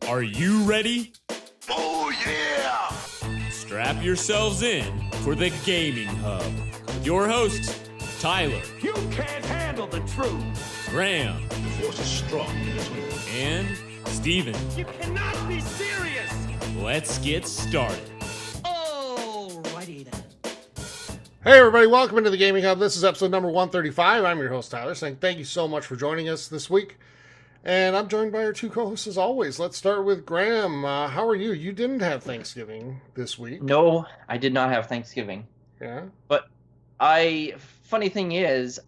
Are you ready? Oh, yeah! Strap yourselves in for the Gaming Hub. With your hosts, Tyler. You can't handle the truth! Graham. The force is strong in this way. And Steven. You cannot be serious! Let's get started. Alrighty then. Hey everybody, welcome into the Gaming Hub. This is episode number 135. I'm your host Tyler, saying thank you so much for joining us this week. And I'm joined by our two co-hosts as always. Let's start with Graham. How are you? You didn't have Thanksgiving this week. No, I did not have Thanksgiving. Yeah? But funny thing is,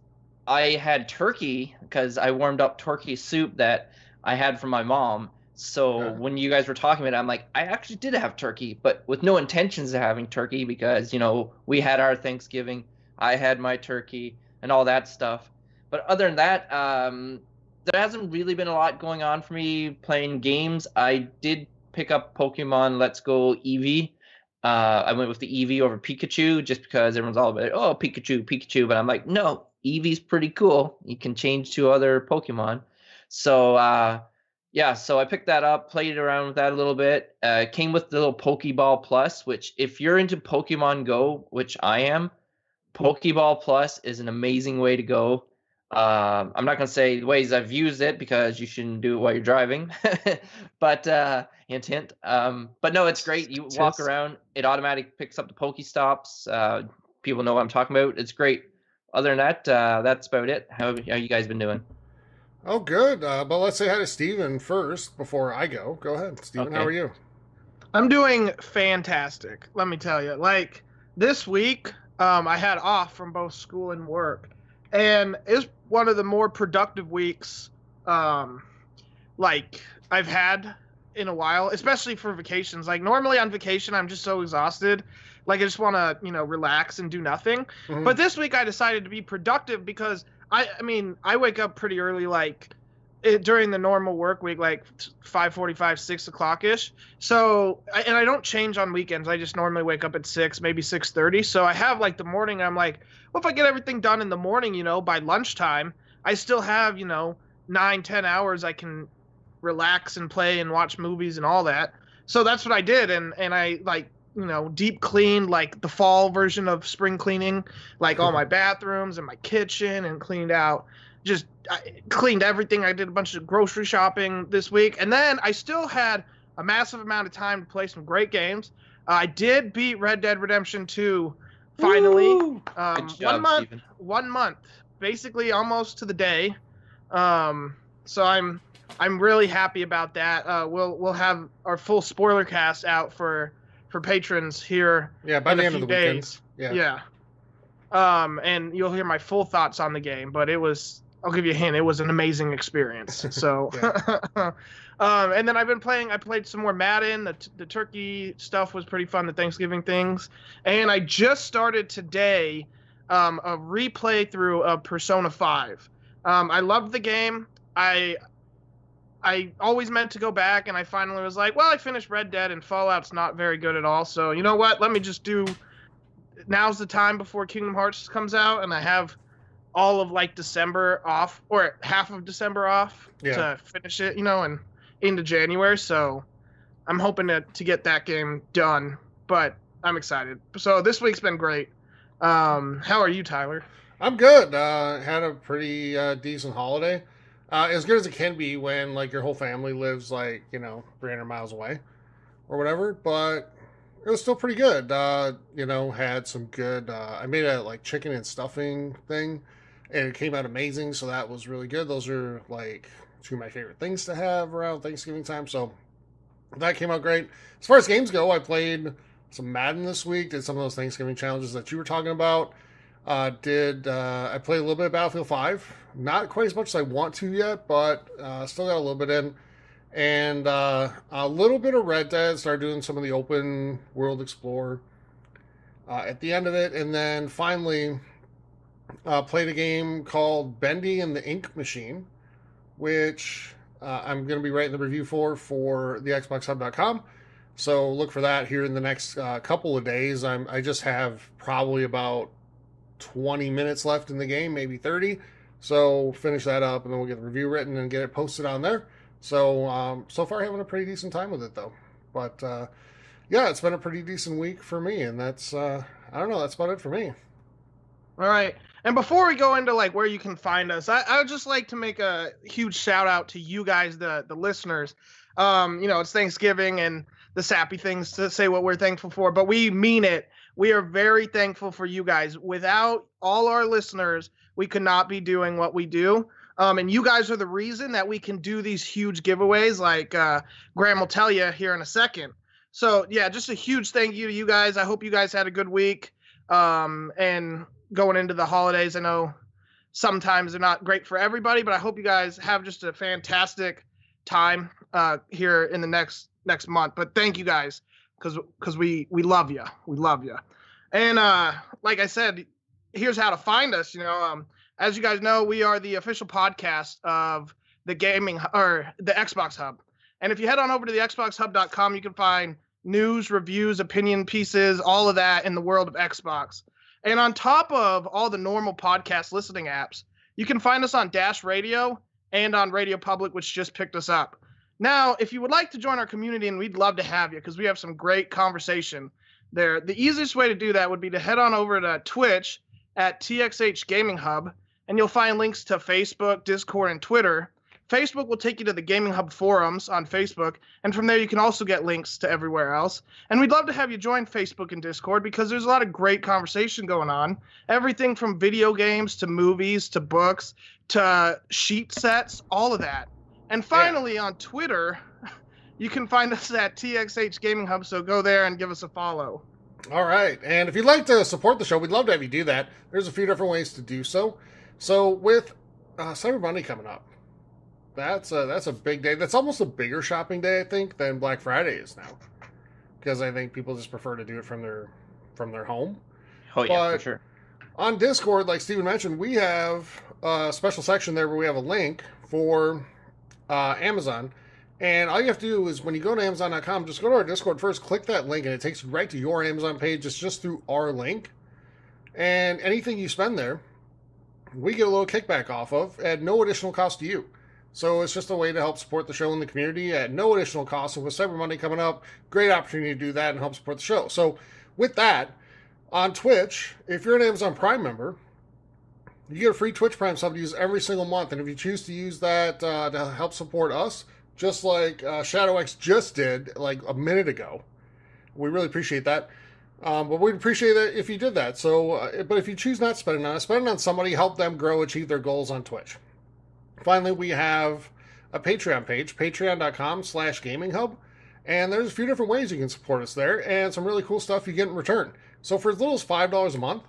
I had turkey because I warmed up turkey soup that I had from my mom. So when you guys were talking about it, I'm like, I actually did have turkey, but with no intentions of having turkey because, you know, we had our Thanksgiving, I had my turkey and all that stuff. But other than that, there hasn't really been a lot going on for me playing games. I did pick up Pokemon Let's Go Eevee. I went with the Eevee over Pikachu just because everyone's all about, oh, Pikachu. But I'm like, no, Eevee's pretty cool. You can change to other Pokemon. So, yeah, so I picked that up, played around with that a little bit. Came with the little Pokeball Plus, which if you're into Pokemon Go, which I am, Pokeball Plus is an amazing way to go. I'm not going to say the ways I've used it because you shouldn't do it while you're driving, but hint. But no, it's great. You walk around, it automatically picks up the Pokestops. People know what I'm talking about. It's great. Other than that, that's about it. How you guys been doing? Oh, good. But let's say hi to Steven first before I go. Go ahead, Steven. Okay. How are you? I'm doing fantastic. Let me tell you. Like this week, I had off from both school and work, and it's one of the more productive weeks, like I've had in a while, especially for vacations. Like normally on vacation, I'm just so exhausted. Like I just want to, relax and do nothing. Mhm. But this week I decided to be productive because I wake up pretty early, like during the normal work week, like 5:45, 6 o'clock ish. So, I don't change on weekends. I just normally wake up at 6, maybe 6:30. So I have like the morning. I'm like, well, if I get everything done in the morning, by lunchtime, I still have, 9-10 hours I can relax and play and watch movies and all that. So that's what I did. And I like, deep cleaned like the fall version of spring cleaning, like all my bathrooms and my kitchen, and I cleaned everything. I did a bunch of grocery shopping this week. And then I still had a massive amount of time to play some great games. I did beat Red Dead Redemption 2 finally. Good job, 1 month, basically almost to the day. So I'm really happy about that. We'll have our full spoiler cast out for patrons here. Yeah, by in the a end of few the weekend. days. Yeah. And you'll hear my full thoughts on the game, but I'll give you a hint, it was an amazing experience. So, and then I played some more Madden. The turkey stuff was pretty fun, the Thanksgiving things. And I just started today a replay through of Persona 5. I loved the game. I always meant to go back, and I finally was like, well, I finished Red Dead, and Fallout's not very good at all, so you know what? Let me just now's the time before Kingdom Hearts comes out, and I have all of, like, December off, or half of December off to finish it, and into January, so I'm hoping to get that game done, but I'm excited. So this week's been great. How are you, Tyler? I'm good. Had a pretty decent holiday. As good as it can be when, like, your whole family lives, like, 300 miles away or whatever, but it was still pretty good. Had some good, I made a, like, chicken and stuffing thing, and it came out amazing, so that was really good. Those are, like, two of my favorite things to have around Thanksgiving time, so that came out great. As far as games go, I played some Madden this week, did some of those Thanksgiving challenges that you were talking about. I played a little bit of Battlefield 5. Not quite as much as I want to yet, but still got a little bit in. And a little bit of Red Dead. Started doing some of the open world explore at the end of it. And then finally played a game called Bendy and the Ink Machine, which I'm going to be writing the review for the XboxHub.com. So look for that here in the next couple of days. I just have probably about 20 minutes left in the game, maybe 30. So finish that up, and then we'll get the review written and get it posted on there. So, so far having a pretty decent time with it though. But, yeah, it's been a pretty decent week for me, and that's, I don't know, that's about it for me. All right. And before we go into like where you can find us, I would just like to make a huge shout out to you guys, the listeners. It's Thanksgiving and the sappy things to say what we're thankful for, but we mean it. We are very thankful for you guys. Without all our listeners, we could not be doing what we do. And you guys are the reason that we can do these huge giveaways like Graham will tell you here in a second. So, yeah, just a huge thank you to you guys. I hope you guys had a good week. And going into the holidays, I know sometimes they're not great for everybody, but I hope you guys have just a fantastic time here in the next month. But thank you guys, because we love you. We love you. And like I said, here's how to find us. As you guys know, we are the official podcast of the Xbox Hub. And if you head on over to the xboxhub.com, you can find news, reviews, opinion pieces, all of that in the world of Xbox. And on top of all the normal podcast listening apps, you can find us on Dash Radio and on Radio Public, which just picked us up. Now, if you would like to join our community, and we'd love to have you because we have some great conversation there, the easiest way to do that would be to head on over to Twitch at TXH Gaming Hub, and you'll find links to Facebook, Discord, and Twitter. Facebook will take you to the Gaming Hub forums on Facebook, and from there you can also get links to everywhere else. And we'd love to have you join Facebook and Discord because there's a lot of great conversation going on. Everything from video games to movies to books to sheet sets, all of that. And finally, on Twitter, you can find us at TXH Gaming Hub, so go there and give us a follow. All right. And if you'd like to support the show, we'd love to have you do that. There's a few different ways to do so. So with Cyber Monday coming up, that's a big day. That's almost a bigger shopping day, I think, than Black Friday is now, because I think people just prefer to do it from their home. Oh yeah, for sure. On Discord, like Steven mentioned, we have a special section there where we have a link for Amazon, and all you have to do is when you go to Amazon.com, just go to our Discord first, click that link, and it takes you right to your Amazon page. It's just through our link, and anything you spend there, we get a little kickback off of at no additional cost to you. So it's just a way to help support the show and the community at no additional cost. And with Cyber Monday coming up, great opportunity to do that and help support the show. So with that, on Twitch, if you're an Amazon Prime member, you get a free Twitch Prime sub to use every single month. And if you choose to use that to help support us, just like ShadowX just did like a minute ago, we really appreciate that. But we'd appreciate it if you did that. So, but if you choose not to spend it on us, spend it on somebody, help them grow, achieve their goals on Twitch. Finally, we have a Patreon page, patreon.com/gaminghub, and there's a few different ways you can support us there, and some really cool stuff you get in return. So for as little as $5 a month,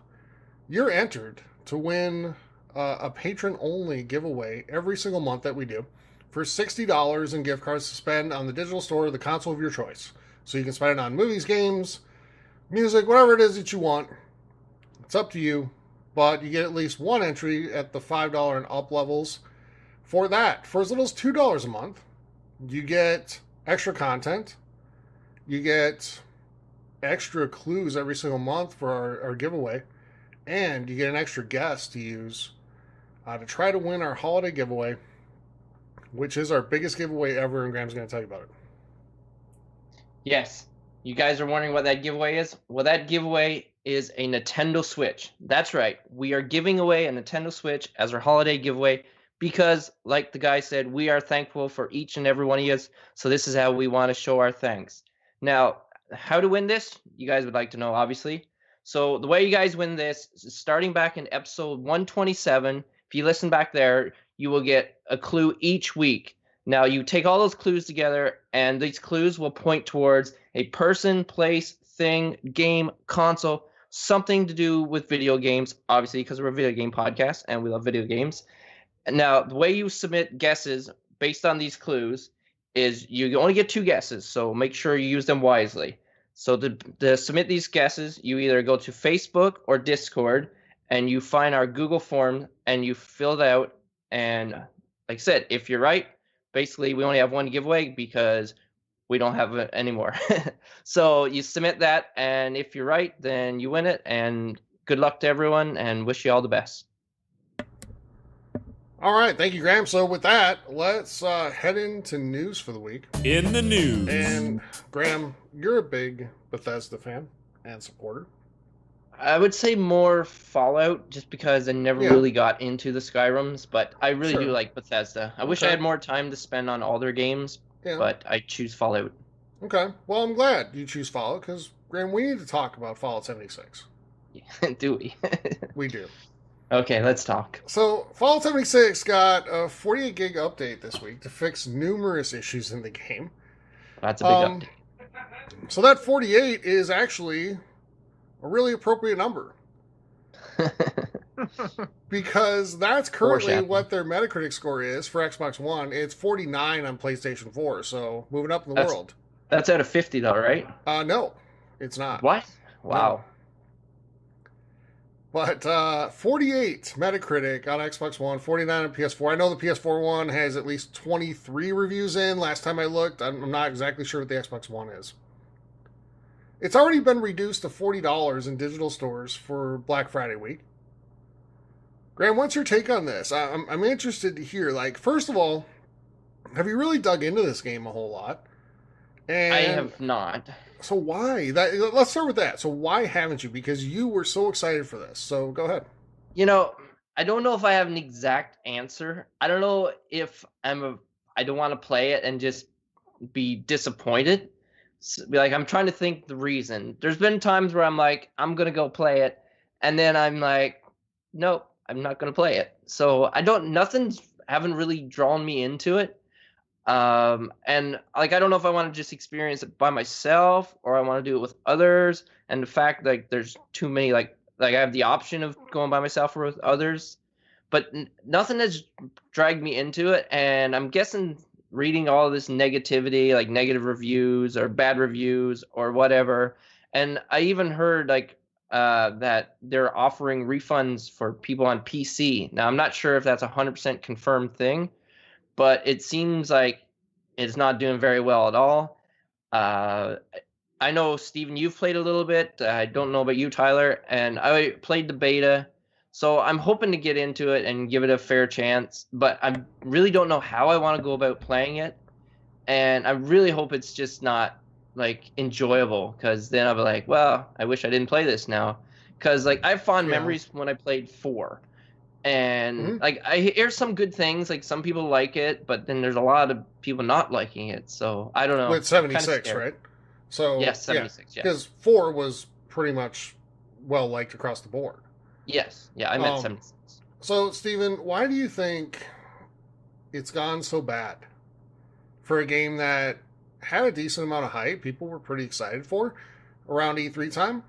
you're entered to win a patron-only giveaway every single month that we do for $60 in gift cards to spend on the digital store or the console of your choice. So you can spend it on movies, games, music, whatever it is that you want. It's up to you, but you get at least one entry at the $5 and up levels. For that, for as little as $2 a month, you get extra content, you get extra clues every single month for our giveaway, and you get an extra guest to use to try to win our holiday giveaway, which is our biggest giveaway ever, and Graham's going to tell you about it. Yes. You guys are wondering what that giveaway is? Well, that giveaway is a Nintendo Switch. That's right. We are giving away a Nintendo Switch as our holiday giveaway because, like the guy said, we are thankful for each and every one of you. So this is how we want to show our thanks. Now, how to win this? You guys would like to know, obviously. So the way you guys win this is starting back in episode 127. If you listen back there, you will get a clue each week. Now, you take all those clues together, and these clues will point towards a person, place, thing, game, console, something to do with video games, obviously, because we're a video game podcast, and we love video games. Now, the way you submit guesses based on these clues is you only get 2 guesses, so make sure you use them wisely. So to submit these guesses, you either go to Facebook or Discord, and you find our Google form, and you fill it out, and like I said, if you're right, basically, we only have one giveaway because we don't have it anymore. So you submit that, and if you're right, then you win it. And good luck to everyone, and wish you all the best. All right, thank you, Graham. So with that, let's head into news for the week. In the news. And Graham, you're a big Bethesda fan and supporter. I would say more Fallout, just because I never really got into the Skyrims, but I really do like Bethesda. I wish I had more time to spend on all their games, but I choose Fallout. Okay, well, I'm glad you choose Fallout, because, Graham, we need to talk about Fallout 76. Do we? We do. Okay, let's talk. So, Fallout 76 got a 48 gig update this week to fix numerous issues in the game. That's a big update. So that 48 is actually a really appropriate number. Because that's currently what their Metacritic score is for Xbox One. It's 49 on PlayStation 4, so moving up in the world. That's out of 50 though, right? No, it's not. What? Wow. No. But 48 Metacritic on Xbox One, 49 on PS4. I know the PS4 one has at least 23 reviews in. Last time I looked, I'm not exactly sure what the Xbox One is. It's already been reduced to $40 in digital stores for Black Friday week. Graham, what's your take on this? I'm interested to hear. Like, first of all, have you really dug into this game a whole lot? And I have not. So why? Let's start with that. So why haven't you? Because you were so excited for this. So go ahead. You know, I don't know if I have an exact answer. I don't know if I don't want to play it and just be disappointed. I'm trying to think the reason. There's been times where I'm like, I'm going to go play it. And then I'm like, nope, I'm not going to play it. So nothing's haven't really drawn me into it. And like, I don't know if I want to just experience it by myself or I want to do it with others. And the fact, like, there's too many, like I have the option of going by myself or with others, but nothing has dragged me into it. And I'm guessing reading all this negativity, like negative reviews or bad reviews or whatever. And I even heard that they're offering refunds for people on PC. Now, I'm not sure if that's 100% confirmed thing, but it seems like it's not doing very well at all. I know, Steven, you've played a little bit. I don't know about you, Tyler, and I played the beta. So I'm hoping to get into it and give it a fair chance, but I really don't know how I want to go about playing it. And I really hope it's just not like enjoyable, because then I'll be like, well, I wish I didn't play this now. Because like I have fond memories when I played 4. And like I hear some good things, like some people like it, but then there's a lot of people not liking it. So I don't know. With 76, right? So yes, 76. Yeah, because 4 was pretty much well liked across the board. Yes, yeah, I meant 76. So Steven, why do you think it's gone so bad for a game that had a decent amount of hype? People were pretty excited for around E3 time.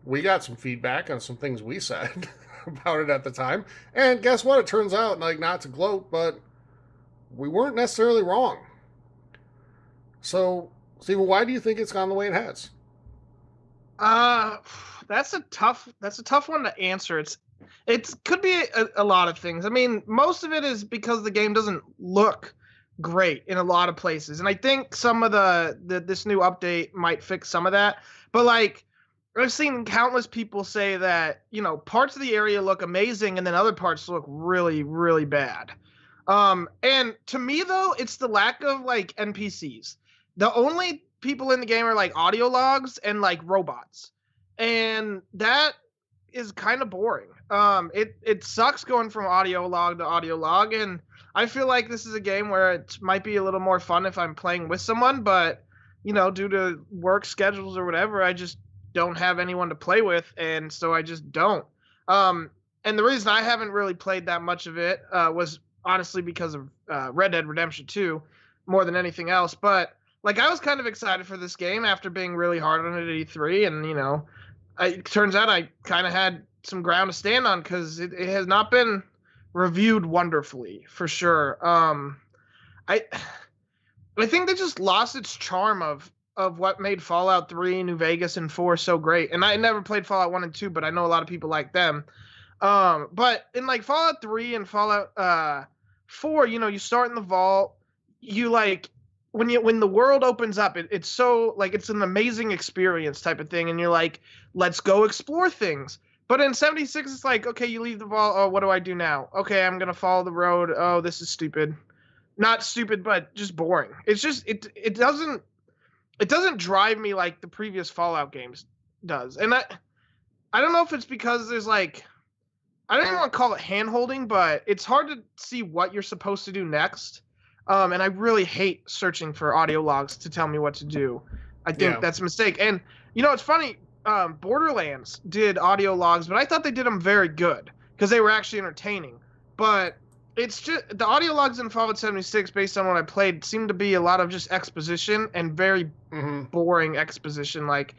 We got some feedback on some things we said about it at the time, and guess what? It turns out, like, not to gloat, but we weren't necessarily wrong. So, Steven, why do you think it's gone the way it has? That's a tough one to answer. It could be a lot of things. I mean, most of it is because the game doesn't look great in a lot of places, and I think some of this new update might fix some of that. But like, I've seen countless people say that, you know, parts of the area look amazing and then other parts look really, really bad. And to me, though, it's the lack of like NPCs. The only people in the game are like audio logs and like robots. And that is kind of boring. It sucks going from audio log to audio log. And I feel like this is a game where it might be a little more fun if I'm playing with someone, but, you know, due to work schedules or whatever, I just don't have anyone to play with, and so I just don't. And the reason I haven't really played that much of it was honestly because of Red Dead Redemption 2 more than anything else. But like, I was kind of excited for this game after being really hard on it at E3, and you know, it turns out I kind of had some ground to stand on, because it has not been reviewed wonderfully, for sure. I think they just lost its charm of what made Fallout 3, New Vegas, and 4 so great. And I never played Fallout 1 and 2, but I know a lot of people like them. But in like Fallout 3 and Fallout 4, you know, you start in the vault. You like, when the world opens up, it's so like, it's an amazing experience type of thing. And you're like, let's go explore things. But in 76, it's like, okay, you leave the vault. Oh, what do I do now? Okay, I'm gonna follow the road. Oh, this is stupid. Not stupid, but just boring. It's just it doesn't drive me like the previous Fallout games does. And I don't know if it's because there's like, I don't even want to call it hand-holding, but it's hard to see what you're supposed to do next. And I really hate searching for audio logs to tell me what to do. I think that's a mistake. And, it's funny, Borderlands did audio logs, but I thought they did them very good because they were actually entertaining. But it's just, the audio logs in Fallout 76, based on what I played, seemed to be a lot of just exposition and very boring exposition. Like,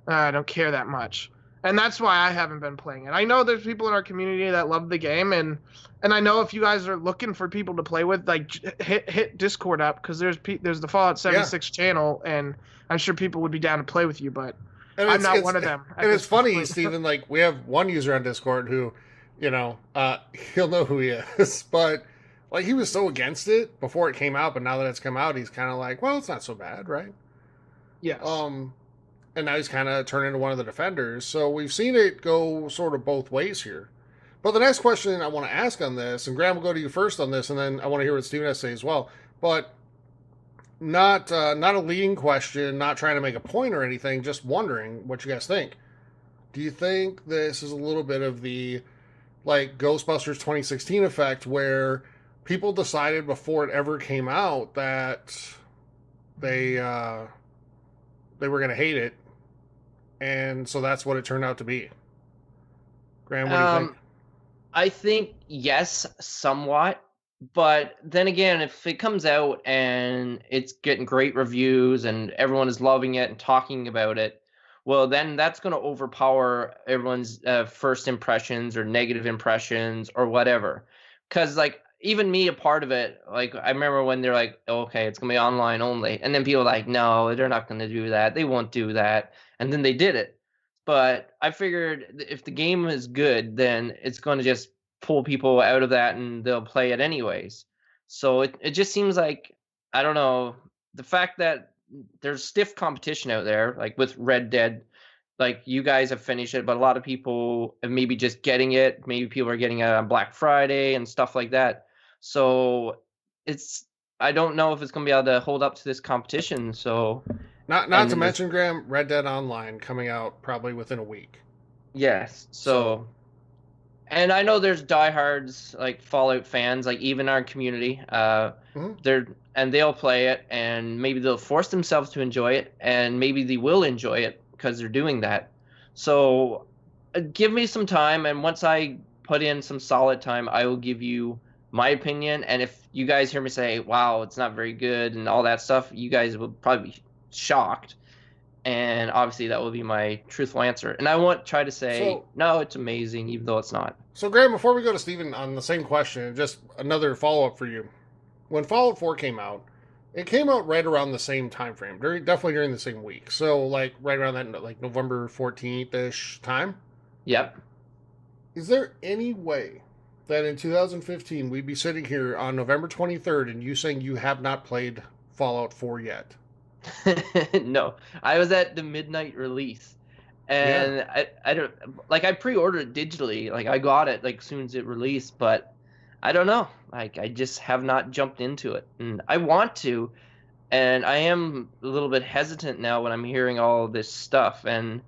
I don't care that much. And that's why I haven't been playing it. I know there's people in our community that love the game, and I know if you guys are looking for people to play with, like, hit Discord up, because there's the Fallout 76 channel, and I'm sure people would be down to play with you, but I'm not one of them. And it's funny, Steven, like, we have one user on Discord who, he'll know who he is, but, like, he was so against it before it came out, but now that it's come out, he's kind of like, well, it's not so bad, right? Yes. And now he's kind of turned into one of the defenders. So we've seen it go sort of both ways here. But the next question I want to ask on this, and Graham will go to you first on this, and then I want to hear what Steven has to say as well. But not a leading question, not trying to make a point or anything, just wondering what you guys think. Do you think this is a little bit of the, like, Ghostbusters 2016 effect, where people decided before it ever came out that they were going to hate it, and so that's what it turned out to be? Graham, what do you think? I think yes, somewhat. But then again, if it comes out and it's getting great reviews and everyone is loving it and talking about it, well, then that's going to overpower everyone's first impressions or negative impressions or whatever. Because, like, even me, a part of it, like, I remember when they're like, okay, it's going to be online only. And then people are like, no, they're not going to do that. They won't do that. And then they did it. But I figured if the game is good, then it's going to just pull people out of that and they'll play it anyways. So it just seems like, I don't know, the fact that there's stiff competition out there, like with Red Dead, like you guys have finished it, but a lot of people are maybe just getting it. Maybe people are getting it on Black Friday and stuff like that. So I don't know if it's going to be able to hold up to this competition. So not to mention, Graham, Red Dead Online coming out probably within a week. Yes. So and I know there's diehards, like Fallout fans, like even our community. They'll play it, and maybe they'll force themselves to enjoy it, and maybe they will enjoy it because they're doing that. So give me some time, and once I put in some solid time, I will give you my opinion. And if you guys hear me say, wow, it's not very good and all that stuff, you guys will probably be shocked. And obviously that will be my truthful answer. And I won't try to say, no, it's amazing, even though it's not. So, Graham, before we go to Steven on the same question, just another follow-up for you. When Fallout 4 came out, it came out right around the same time frame, definitely during the same week. So, like, right around that, like, November 14th-ish time? Yep. Is there any way that in 2015 we'd be sitting here on November 23rd and you saying you have not played Fallout 4 yet? No, I was at the midnight release, and I don't, like, I pre-ordered it digitally, like I got it like as soon as it released, but I don't know, like I just have not jumped into it, and I want to, and I am a little bit hesitant now when I'm hearing all this stuff, and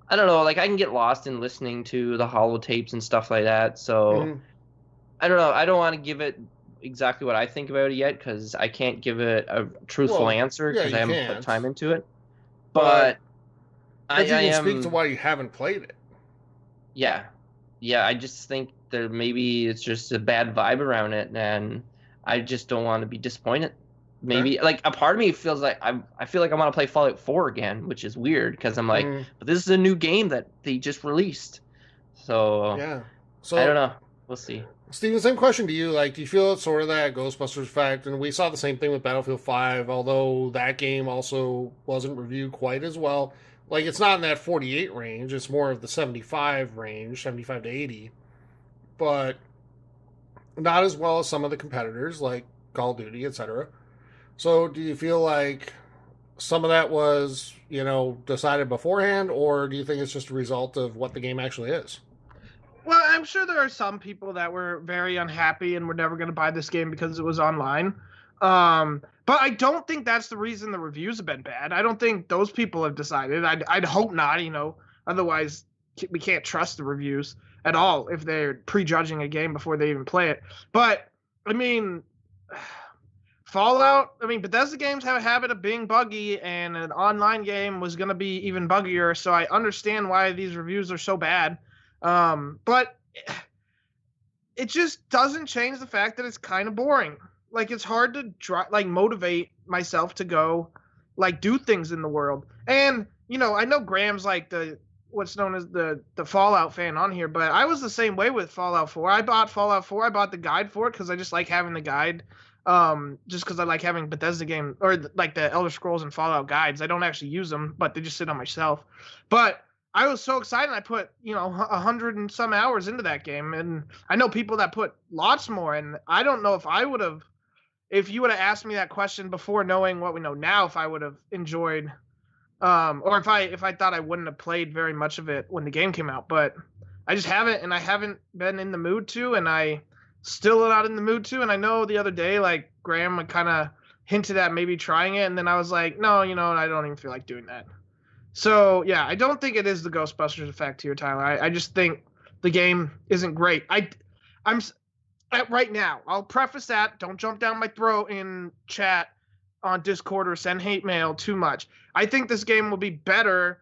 I don't know, like I can get lost in listening to the holotapes and stuff like that, so I don't know, I don't want to give it exactly what I think about it yet, because I can't give it a truthful answer because I haven't put time into it. But you can speak to why you haven't played it. Yeah, I just think there maybe it's just a bad vibe around it, and I just don't want to be disappointed. Maybe like a part of me feels like I feel like I want to play Fallout 4 again, which is weird because I'm like, but this is a new game that they just released. So I don't know. We'll see. Steven, same question to you. Like, do you feel it's sort of that Ghostbusters effect? And we saw the same thing with Battlefield 5, although that game also wasn't reviewed quite as well. Like, it's not in that 48 range. It's more of the 75 range, 75 to 80. But not as well as some of the competitors, like Call of Duty, etc. So do you feel like some of that was, decided beforehand, or do you think it's just a result of what the game actually is? Well, I'm sure there are some people that were very unhappy and were never going to buy this game because it was online. But I don't think that's the reason the reviews have been bad. I don't think those people have decided. I'd hope not, otherwise we can't trust the reviews at all if they're prejudging a game before they even play it. But, I mean, Fallout, Bethesda games have a habit of being buggy, and an online game was going to be even buggier, so I understand why these reviews are so bad. But it just doesn't change the fact that it's kind of boring. Like, it's hard to motivate myself to go, do things in the world. And, I know Graham's what's known as the Fallout fan on here, but I was the same way with Fallout 4. I bought Fallout 4. I bought the guide for it because I just like having the guide. Just because I like having Bethesda game or the Elder Scrolls and Fallout guides. I don't actually use them, but they just sit on my shelf. But I was so excited. I put 100 and some hours into that game, and I know people that put lots more. And I don't know if I would have, if you would have asked me that question before knowing what we know now, if I would have enjoyed, or if I thought I wouldn't have played very much of it when the game came out. But I just haven't, and I haven't been in the mood to, and I still not in the mood to. And I know the other day, Graham kind of hinted at maybe trying it, and then I was like, no, I don't even feel like doing that. So yeah, I don't think it is the Ghostbusters effect here, Tyler. I just think the game isn't great. I'm right now. I'll preface that. Don't jump down my throat in chat on Discord or send hate mail too much. I think this game will be better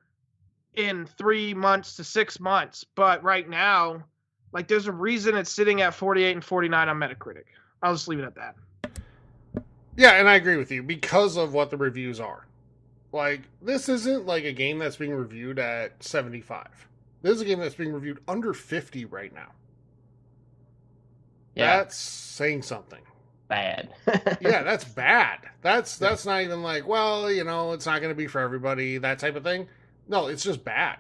in 3 months to 6 months, but right now, there's a reason it's sitting at 48 and 49 on Metacritic. I'll just leave it at that. Yeah, and I agree with you because of what the reviews are. This isn't a game that's being reviewed at 75. This is a game that's being reviewed under 50 right now. Yeah. That's saying something. Bad. Yeah, that's bad. That's not even it's not going to be for everybody, that type of thing. No, it's just bad.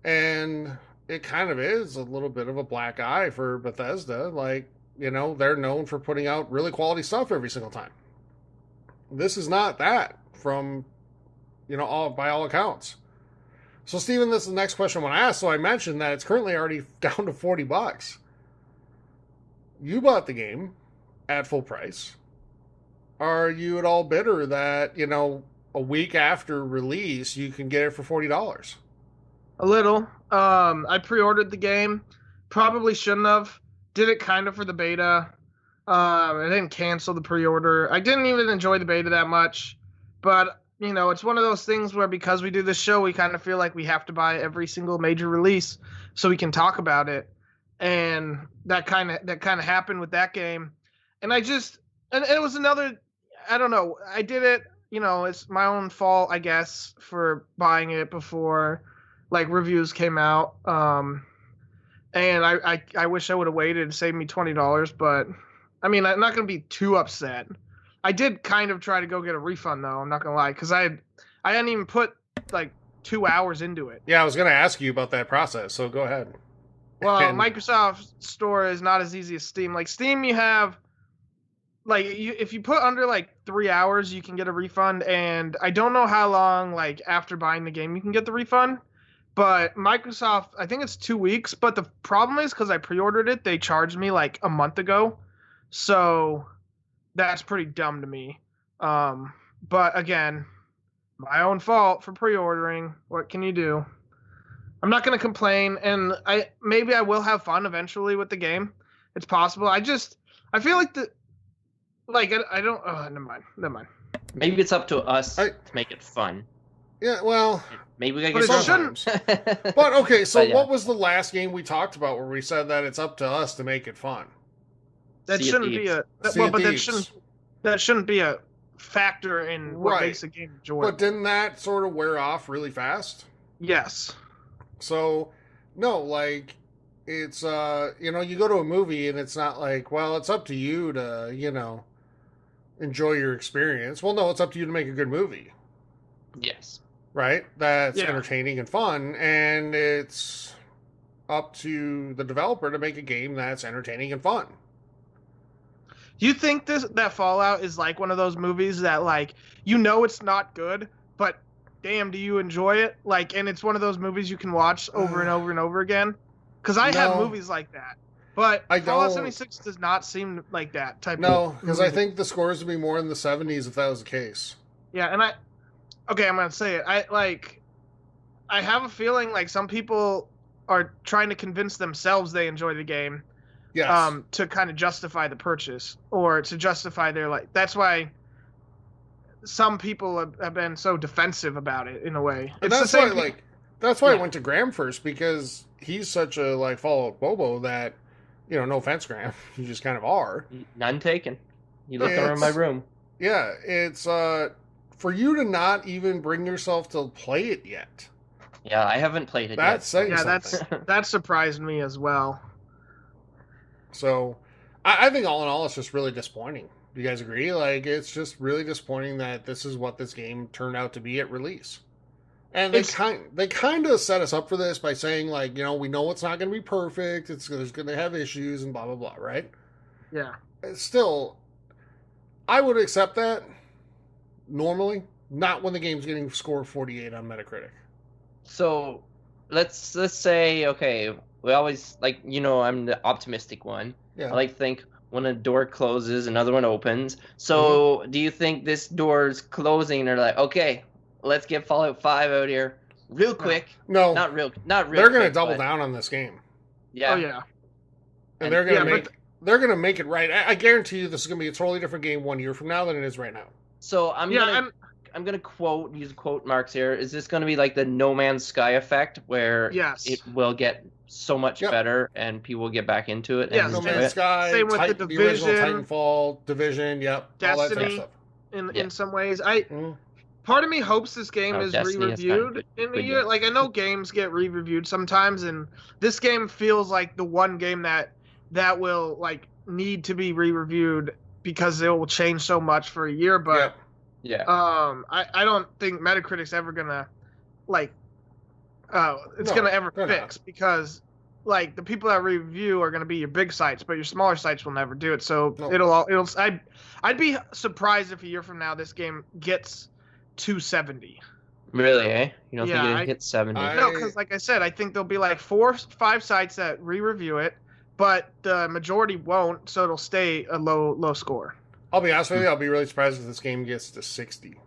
And it kind of is a little bit of a black eye for Bethesda. They're known for putting out really quality stuff every single time. This is not that from, by all accounts. So, Steven, this is the next question I want to ask. So I mentioned that it's currently already down to $40. You bought the game at full price. Are you at all bitter that, a week after release, you can get it for $40? A little. I pre-ordered the game. Probably shouldn't have. Did it kind of for the beta. I didn't cancel the pre-order. I didn't even enjoy the beta that much. But, it's one of those things where because we do this show, we kind of feel like we have to buy every single major release so we can talk about it. And that kind of happened with that game. And and it was another, I don't know. I did it, it's my own fault, I guess, for buying it before reviews came out. And I wish I would have waited and saved me $20, but I'm not going to be too upset. I did kind of try to go get a refund though, I'm not going to lie, because I hadn't even put 2 hours into it. Yeah, I was going to ask you about that process, so go ahead. Well, Microsoft Store is not as easy as Steam. Steam, you have if you put under 3 hours, you can get a refund, and I don't know how long after buying the game you can get the refund. But Microsoft, I think it's 2 weeks. But the problem is because I pre-ordered it, they charged me a month ago. So that's pretty dumb to me. But again, my own fault for pre-ordering. What can you do? I'm not going to complain. And maybe I will have fun eventually with the game. It's possible. I feel like I don't. Oh, never mind. Maybe it's up to us to make it fun. Yeah, well, maybe we gotta get sometimes. But okay, so what was the last game we talked about where we said that it's up to us to make it fun? That shouldn't be that shouldn't be a factor in what makes a game enjoyable. But didn't that sort of wear off really fast? Yes. So, no, it's you go to a movie and it's not it's up to you to enjoy your experience. Well, no, it's up to you to make a good movie. Yes. Right? That's entertaining and fun, and it's up to the developer to make a game that's entertaining and fun. Do you think that Fallout is one of those movies that it's not good, but damn, do you enjoy it? And it's one of those movies you can watch over and over and over again? Because I had No. movies like that. But I Fallout don't. 76 does not seem like that type of No, because I movie. think the scores would be more in the 70s if that was the case. Yeah, and I'm gonna say it. I have a feeling like some people are trying to convince themselves they enjoy the game, Yes. to kind of justify the purchase or to justify their That's why some people have been so defensive about it in a way. And It's that's the why, same. that's why I Yeah. went to Graham first, because he's such a Fallout Bobo that, no offense, Graham, you just kind of are. None taken. You look Yeah, around my it's- room. Yeah, it's for you to not even bring yourself to play it yet. Yeah, I haven't played it That's yet. saying Yeah, something. that surprised me as well. So, I think all in all, it's just really disappointing. Do you guys agree? Like, it's just really disappointing that this is what this game turned out to be at release. And they kind of set us up for this by saying, like, we know it's not going to be perfect. There's going to have issues and blah blah blah, right? Yeah. Still, I would accept that normally, not when the game's getting score 48 on Metacritic. So let's say, okay, we always I'm the optimistic one. Yeah. I like to think when a door closes, another one opens. So do you think this door's closing? They're like, okay, let's get Fallout 5 out here real quick. No, Not real. they're going to quick, double but- down on this game, Yeah. Oh yeah. and they're going to Yeah, make they're going to make it right. I guarantee you, this is going to be a totally different game 1 year from now than it is right now. So I'm gonna and use quote marks here. Is this gonna be like the No Man's Sky effect, where Yes. it will get so much Yep. better and people will get back into it? Yes, and No enjoy Man's it? Sky, Same with the the original Division. Titanfall, Division, yep, all that type of Destiny. stuff. in some ways. Mhm. Part of me hopes this game Oh, is Destiny is kinda re-reviewed good- in a good year. game. Like I know games get re-reviewed sometimes, and this game feels like the one game that will need to be re-reviewed because it will change so much for a year. But Yeah. I don't think Metacritic's ever gonna it's No, gonna ever they're fix because the people that review are gonna be your big sites, but your smaller sites will never do it. So Nope. I'd be surprised if a year from now this game gets 270. Really, eh? You don't Yeah, think I- it hits 70? No, because like I said, I think there'll be 4-5 sites that re-review it, but the majority won't, so it'll stay a low score. I'll be honest with you, I'll be really surprised if this game gets to 60.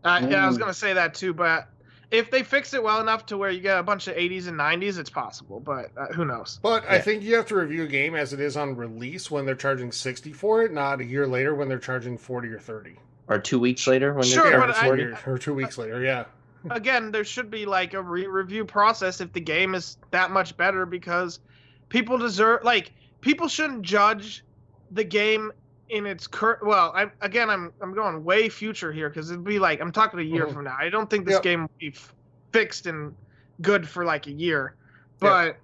Yeah, I was Ooh. gonna say that too, but if they fix it well enough to where you get a bunch of 80s and 90s, it's possible. But who knows? But I Yeah. think you have to review a game as it is on release when they're charging 60 for it, not a year later when they're charging 40 or 30. Or 2 weeks later when Sure, they're but Or I- 40 or 2 weeks later, yeah. Again, there should be a re-review process if the game is that much better because people deserve people shouldn't judge the game in its current. Well, I'm going way future here because it'd be I'm talking a year Mhm. from now. I don't think this Yep. game will be fixed and good for a year, but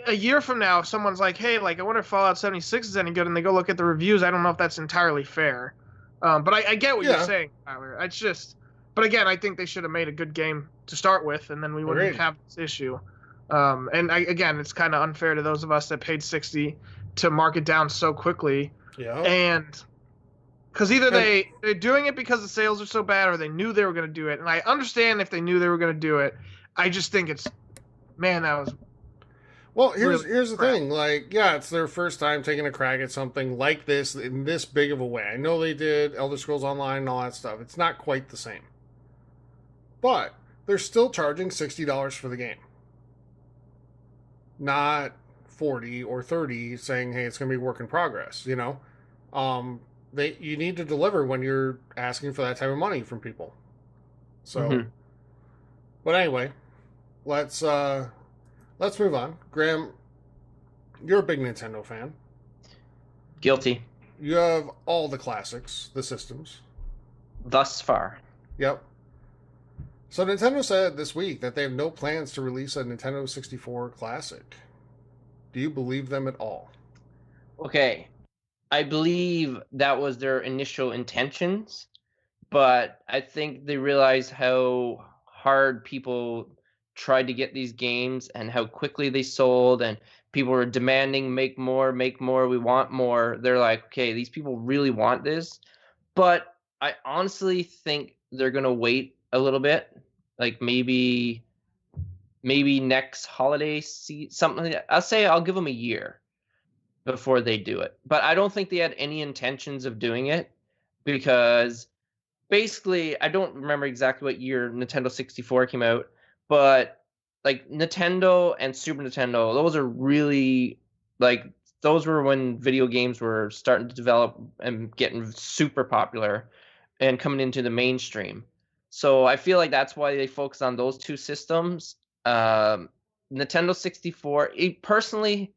a year from now, if someone's like, hey, I wonder if Fallout 76 is any good, and they go look at the reviews, I don't know if that's entirely fair. But I get what you're Yeah. saying, Tyler. It's just, but again, I think they should have made a good game to start with, and then we wouldn't Agreed. have this issue. Again, it's kind of unfair to those of us that paid 60 to mark it down so quickly, Yeah. and because either they're doing it because the sales are so bad, or they knew they were going to do it. And I understand if they knew they were going to do it. I just think that was Well, here's really the crap. thing. It's their first time taking a crack at something like this in this big of a way. I know they did Elder Scrolls Online and all that stuff. It's not quite the same. But they're still charging $60 for the game. Not 40 or 30 saying, hey, it's going to be work in progress, you need to deliver when you're asking for that type of money from people. So, Mhm. But anyway, let's move on. Graham, you're a big Nintendo fan. Guilty. You have all the classics, the systems. Thus far. Yep. So Nintendo said this week that they have no plans to release a Nintendo 64 Classic. Do you believe them at all? Okay. I believe that was their initial intentions, but I think they realized how hard people tried to get these games and how quickly they sold, and people were demanding make more, we want more. They're like, okay, these people really want this, but I honestly think they're going to wait a little bit, maybe maybe next holiday something like that. I'll say I'll give them a year before they do it. But I don't think they had any intentions of doing it because basically I don't remember exactly what year Nintendo 64 came out, but like Nintendo and Super Nintendo, those are really like those were when video games were starting to develop and getting super popular and coming into the mainstream. So I feel like that's why they focus on those two systems. Nintendo 64, personally,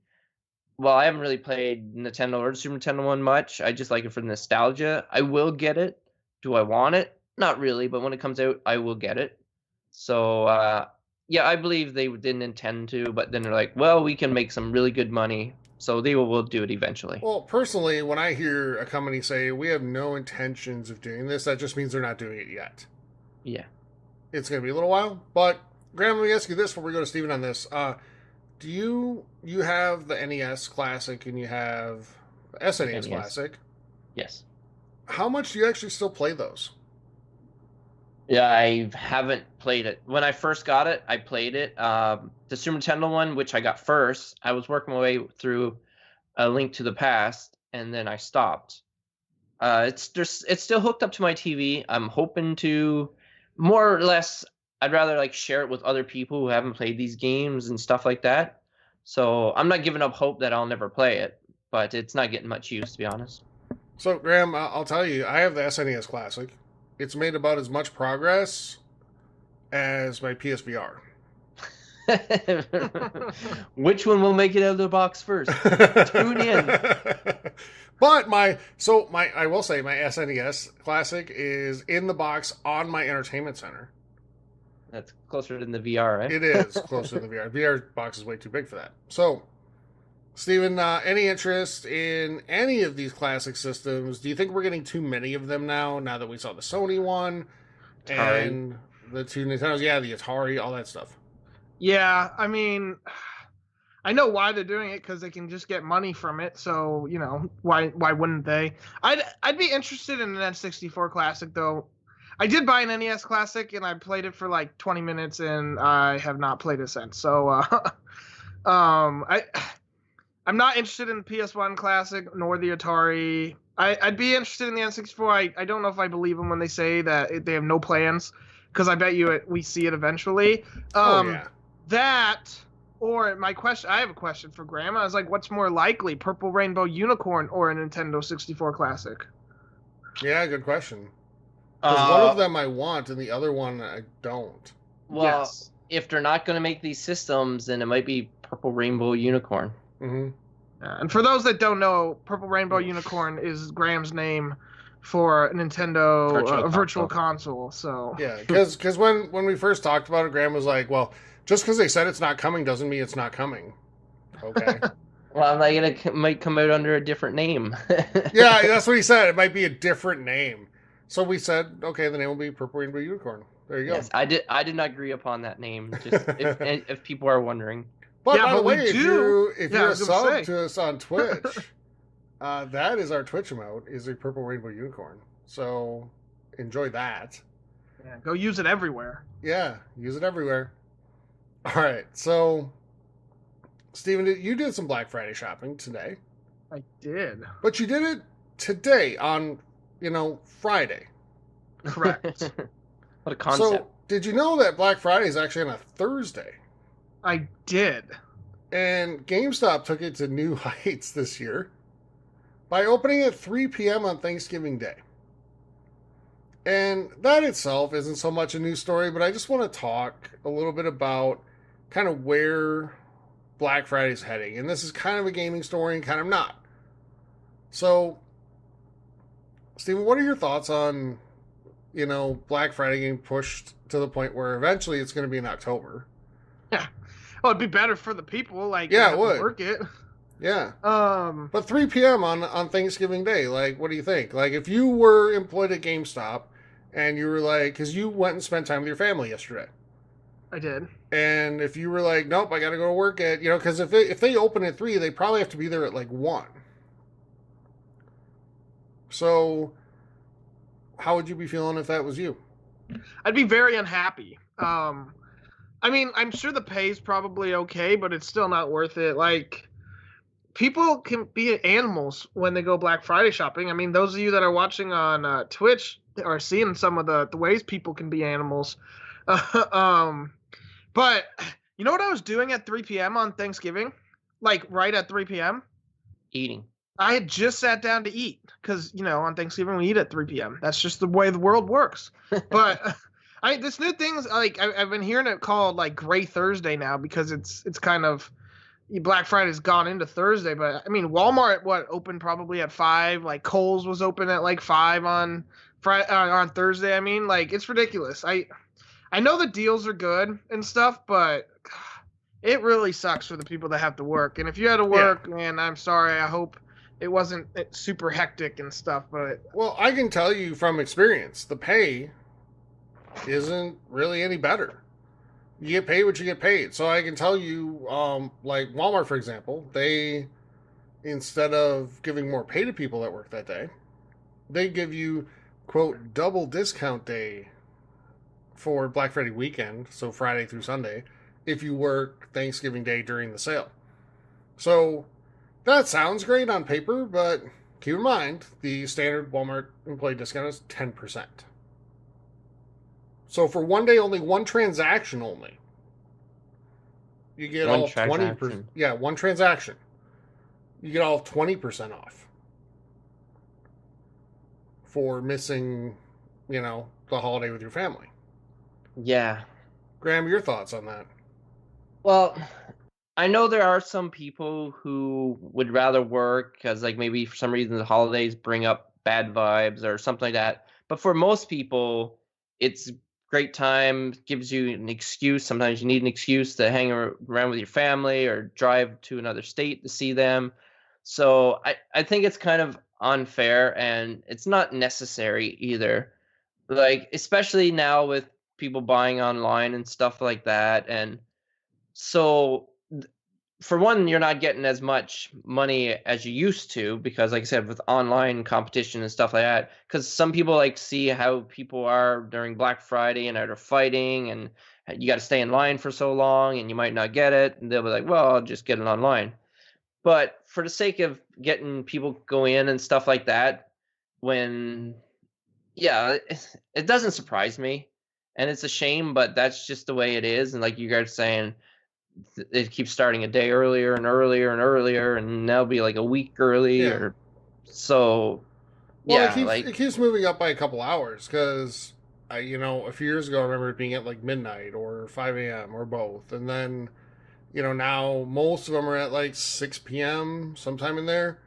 well, I haven't really played Nintendo or Super Nintendo one much. I just like it for nostalgia. I will get it. Do I want it? Not really, but when it comes out, I will get it. So, yeah, I believe they didn't intend to, but then they're like, well, we can make some really good money. So they will do it eventually. Well, personally, when I hear a company say, we have no intentions of doing this, that just means they're not doing it yet. Yeah. It's going to be a little while. But, Graham, let me ask you this before we go to Steven on this. Do you have the NES Classic and you have the SNES Classic? Yes. How much do you actually still play those? Yeah, I haven't played it. When I first got it, I played it. The Super Nintendo one, which I got first, I was working my way through A Link to the Past, and then I stopped. It's still hooked up to my TV. I'm hoping to, more or less, I'd rather like share it with other people who haven't played these games and stuff like that. So I'm not giving up hope that I'll never play it, but it's not getting much use, to be honest. So, Graham, I'll tell you, I have the SNES Classic. It's made about as much progress as my PSVR. Which one will make it out of the box first? Tune in. But I will say my SNES Classic is in the box on my entertainment center. That's closer than the VR, right? It is closer to the VR. VR box is way too big for that. So, Steven, any interest in any of these classic systems? Do you think we're getting too many of them now that we saw the Sony one Atari. and the two Nintendos? Yeah, the Atari, all that stuff. Yeah, I mean, I know why they're doing it because they can just get money from it. So why wouldn't they? I'd be interested in an N64 Classic though. I did buy an NES Classic and I played it for like 20 minutes and I have not played it since. So I'm not interested in the PS1 Classic nor the Atari. I'd be interested in the N64. I don't know if I believe them when they say that they have no plans, because I bet you we see it eventually. Yeah. That, or my question, I have a question for Grandma. I was like, what's more likely, Purple Rainbow Unicorn or a Nintendo 64 Classic? Yeah, good question. Because one of them I want and the other one I don't. Well, Yes. if they're not going to make these systems, then it might be Purple Rainbow Unicorn. Mm-hmm. And for those that don't know, Purple Rainbow Unicorn is Graham's name for a Nintendo virtual console. So Yeah, because when we first talked about it, Graham was like, well, just because they said it's not coming doesn't mean it's not coming. Okay. Well, it might come out under a different name. Yeah, that's what he said. It might be a different name. So we said, okay, the name will be Purple Rainbow Unicorn. There you go. Yes, I did not agree upon that name. Just if people are wondering. But Yeah, by the but we way, do. if Yeah, I you're a was gonna sub say. to us on Twitch, that is our Twitch emote, is a Purple Rainbow Unicorn. So enjoy that. yeah, go use it everywhere. Yeah, use it everywhere. All right, so Steven, you did some Black Friday shopping today, I did. but you did it today on, Friday. Correct. What a concept. So did you know that Black Friday is actually on a Thursday? I did. And GameStop took it to new heights this year by opening at 3 p.m. on Thanksgiving Day. And that itself isn't so much a news story, but I just want to talk a little bit about kind of where Black Friday's heading. And this is kind of a gaming story and kind of not. So, Steven, what are your thoughts on, Black Friday getting pushed to the point where eventually it's going to be in October? Well, it'd be better for the people. Like, Yeah, they have it to would. work it. Yeah. Um, But 3 p.m. on Thanksgiving Day, like, what do you think? Like, if you were employed at GameStop and you were like, because you went and spent time with your family yesterday, I did. and if you were like, nope, I got to go to work at, because if they open at 3, they probably have to be there at like 1. So, how would you be feeling if that was you? I'd be very unhappy. I mean, I'm sure the pay is probably okay, but it's still not worth it. Like, people can be animals when they go Black Friday shopping. I mean, those of you that are watching on Twitch are seeing some of the ways people can be animals. But you know what I was doing at 3 p.m. on Thanksgiving? Like, right at 3 p.m.? Eating. I had just sat down to eat because, on Thanksgiving we eat at 3 p.m. That's just the way the world works. But this new thing's like I've been hearing it called like Gray Thursday now because it's kind of Black Friday's gone into Thursday. But I mean, Walmart opened probably at 5. Like Kohl's was open at like 5 on Thursday. I mean, like it's ridiculous. I know the deals are good and stuff, but it really sucks for the people that have to work. And if you had to work, man, I'm sorry. I hope it wasn't super hectic and stuff. But Well, I can tell you from experience, the pay isn't really any better. You get paid what you get paid. So I can tell you, like Walmart, for example, they, instead of giving more pay to people that work that day, they give you, quote, double discount day for Black Friday weekend, so Friday through Sunday, if you work Thanksgiving Day during the sale. So that sounds great on paper, but keep in mind, the standard Walmart employee discount is 10%. So for one day, only one transaction only, you get all 20%. Yeah, one transaction. You get all 20% off for missing, the holiday with your family. Yeah. Graham, your thoughts on that? Well, I know there are some people who would rather work because, like, maybe for some reason the holidays bring up bad vibes or something like that. But for most people, it's great time, gives you an excuse. Sometimes you need an excuse to hang around with your family or drive to another state to see them. So I think it's kind of unfair and it's not necessary either. Like, especially now with people buying online and stuff like that. And so for one, you're not getting as much money as you used to because, like I said, with online competition and stuff like that, because some people like see how people are during Black Friday and are fighting and you got to stay in line for so long and you might not get it. And they'll be like, well, I'll just get it online. But for the sake of getting people go in and stuff like that, it doesn't surprise me. And it's a shame, but that's just the way it is. And like you guys are saying, it keeps starting a day earlier and earlier and earlier, and now it'll be like a week early. Yeah. Or so. Well, Yeah, it keeps moving up by a couple hours because, a few years ago I remember it being at like midnight or 5 a.m. or both. And then, now most of them are at like 6 p.m. sometime in there.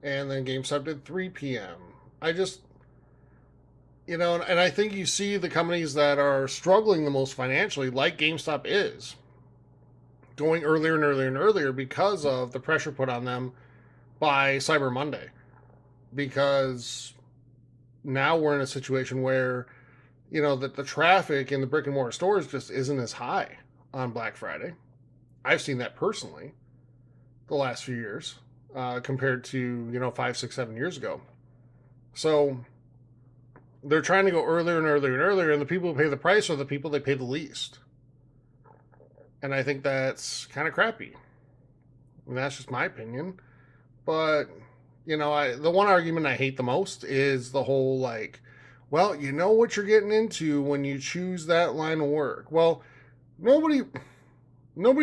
And then Gamestop did 3 p.m. I just, and I think you see the companies that are struggling the most financially, like GameStop is, going earlier and earlier and earlier because of the pressure put on them by Cyber Monday. Because now we're in a situation where, that the traffic in the brick and mortar stores just isn't as high on Black Friday. I've seen that personally the last few years compared to, 5, 6, 7 years ago. So they're trying to go earlier and earlier and earlier, and the people who pay the price are the people they pay the least. And I think that's kind of crappy. And that's just my opinion. But, the one argument I hate the most is the whole, like, well, you know what you're getting into when you choose that line of work. Well, nobody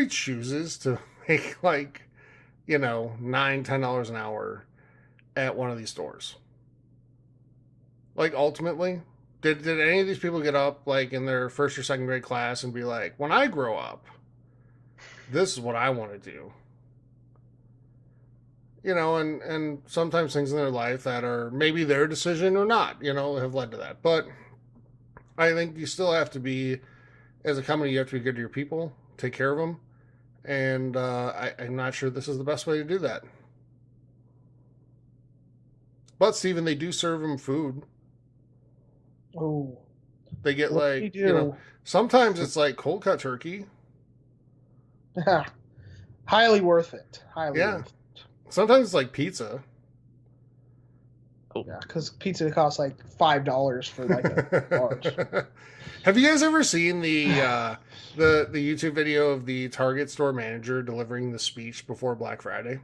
chooses to make, like, $9, $10 an hour at one of these stores. Like, ultimately, did any of these people get up, like, in their first or second grade class and be like, when I grow up, this is what I want to do? And sometimes things in their life that are maybe their decision or not, have led to that. But I think you still have to be, as a company, you have to be good to your people, take care of them. And I'm not sure this is the best way to do that. But, Steven, they do serve them food. Oh. They get, What like, do you do? sometimes it's like cold cut turkey. Highly worth it. Highly Yeah. worth it. Sometimes it's like pizza. Yeah, because pizza costs like $5 for like a large. Have you guys ever seen the YouTube video of the Target store manager delivering the speech before Black Friday?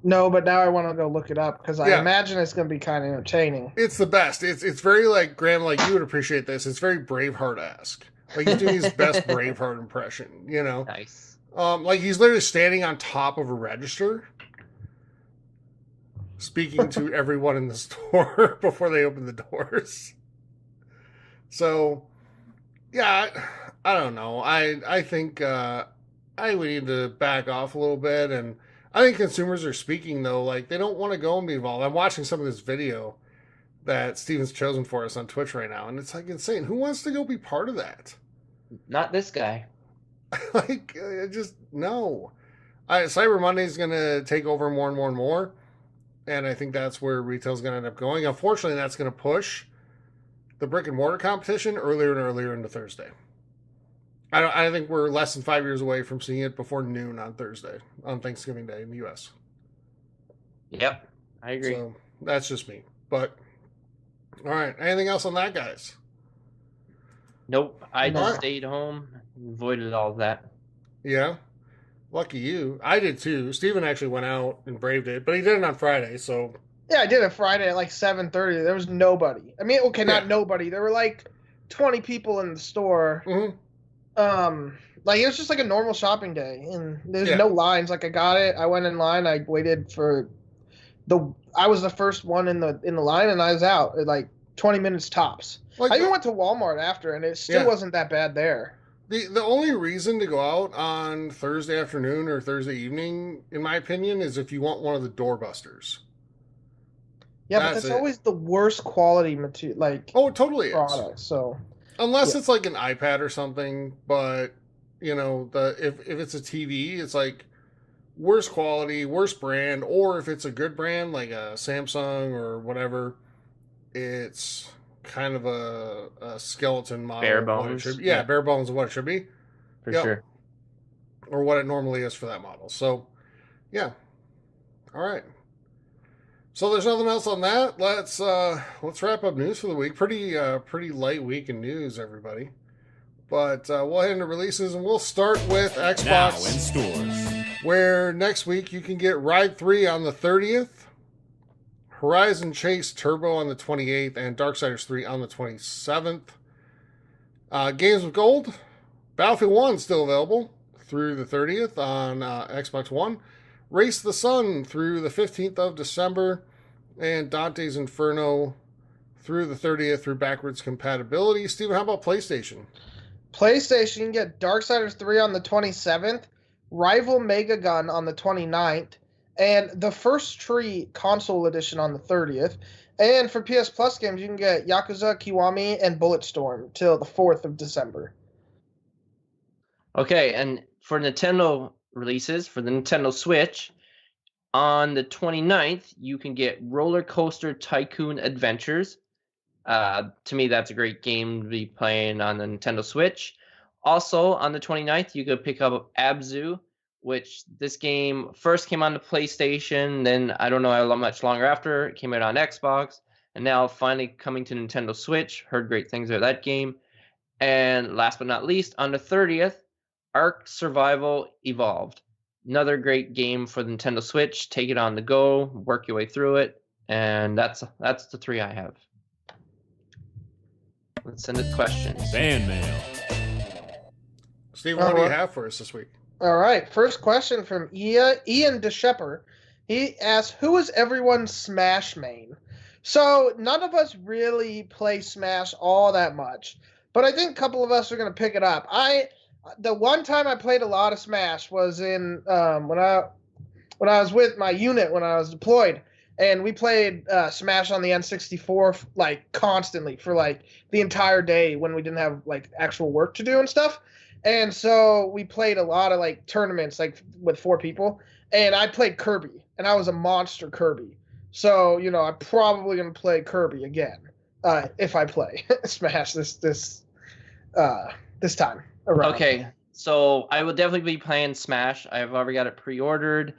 No, but now I want to go look it up because I Yeah. imagine it's going to be kind of entertaining. It's the best. It's very like Graham, like you would appreciate this. It's very Braveheart-esque. Like he's doing his best Braveheart impression, you know. Nice. Like he's literally standing on top of a register, speaking to everyone in the store before they open the doors. So, yeah, I don't know. I think I would need to back off a little bit, and I think consumers are speaking though. Like they don't want to go and be involved. I'm watching some of this video that Steven's chosen for us on Twitch right now, and it's like insane. Who wants to go be part of that? Not this guy. Like, just no. Cyber Monday is going to take over more and more and more, and I think that's where retail's going to end up going. Unfortunately, that's going to push the brick and mortar competition earlier and earlier into Thursday. I think we're less than 5 years away from seeing it before noon on Thursday, on Thanksgiving Day in the U.S. Yep, I agree. So that's just me. But all right, anything else on that, guys? Nope, I just Alright. stayed home, avoided all of that. Yeah, lucky you. I did too. Steven actually went out and braved it, but he did it on Friday, so Yeah, I did it Friday at like 7:30. There was nobody. I mean, okay, not nobody. There were like 20 people in the store. mhm. Like it was just like a normal shopping day, and there's no lines. Like I got it. I went in line. I waited for I was the first one in the line, and I was out at like 20 minutes tops. Like I even went to Walmart after, and it still wasn't that bad there. The only reason to go out on Thursday afternoon or Thursday evening, in my opinion, is if you want one of the doorbusters. Yeah, but that's always the worst quality material, like Oh, it totally product. is. So Unless it's like an iPad or something, but you know, if it's a TV, it's like worst quality, worst brand, or if it's a good brand like a Samsung or whatever, it's kind of a skeleton model. Bare of what it bones. should be. Yeah, bare bones of what it should be. For Yep. sure. Or what it normally is for that model. So, yeah. All right. So there's nothing else on that. Let's wrap up news for the week. Pretty light week in news, everybody. But we'll head into releases, and we'll start with Xbox. Now in stores. Where next week you can get Ride 3 on the 30th, Horizon Chase Turbo on the 28th, and Darksiders 3 on the 27th. Games with Gold, Battlefield 1 still available through the 30th on Xbox One. Race the Sun through the 15th of December, and Dante's Inferno through the 30th through backwards compatibility. Steven, how about PlayStation? PlayStation, you can get Darksiders 3 on the 27th, Rival Mega Gun on the 29th, and the First Tree Console Edition on the 30th. And for PS Plus games, you can get Yakuza, Kiwami, and Bulletstorm till the 4th of December. Okay, and for Nintendo releases, for the Nintendo Switch, on the 29th, you can get Roller Coaster Tycoon Adventures. To me, that's a great game to be playing on the Nintendo Switch. Also, on the 29th, you could pick up Abzu, which this game first came on the PlayStation, then I don't know how much longer after, it came out on Xbox, and now finally coming to Nintendo Switch. Heard great things about that game. And last but not least, on the 30th, Ark Survival Evolved. Another great game for the Nintendo Switch. Take it on the go, work your way through it, and that's the three I have. Let's send it questions. Fan mail. Steven, what do you have for us this week? All right, first question from Ian DeShepper. He asks, who is everyone's Smash main? So none of us really play Smash all that much, but I think a couple of us are going to pick it up. The one time I played a lot of Smash was in when I was with my unit when I was deployed, and we played Smash on the N64 like constantly for like the entire day when we didn't have like actual work to do and stuff. And so we played a lot of like tournaments like with 4 people, and I played Kirby, and I was a monster Kirby. So, you know, I'm probably going to play Kirby again if I play Smash this time around. Okay, so I will definitely be playing Smash. I've already got it pre-ordered.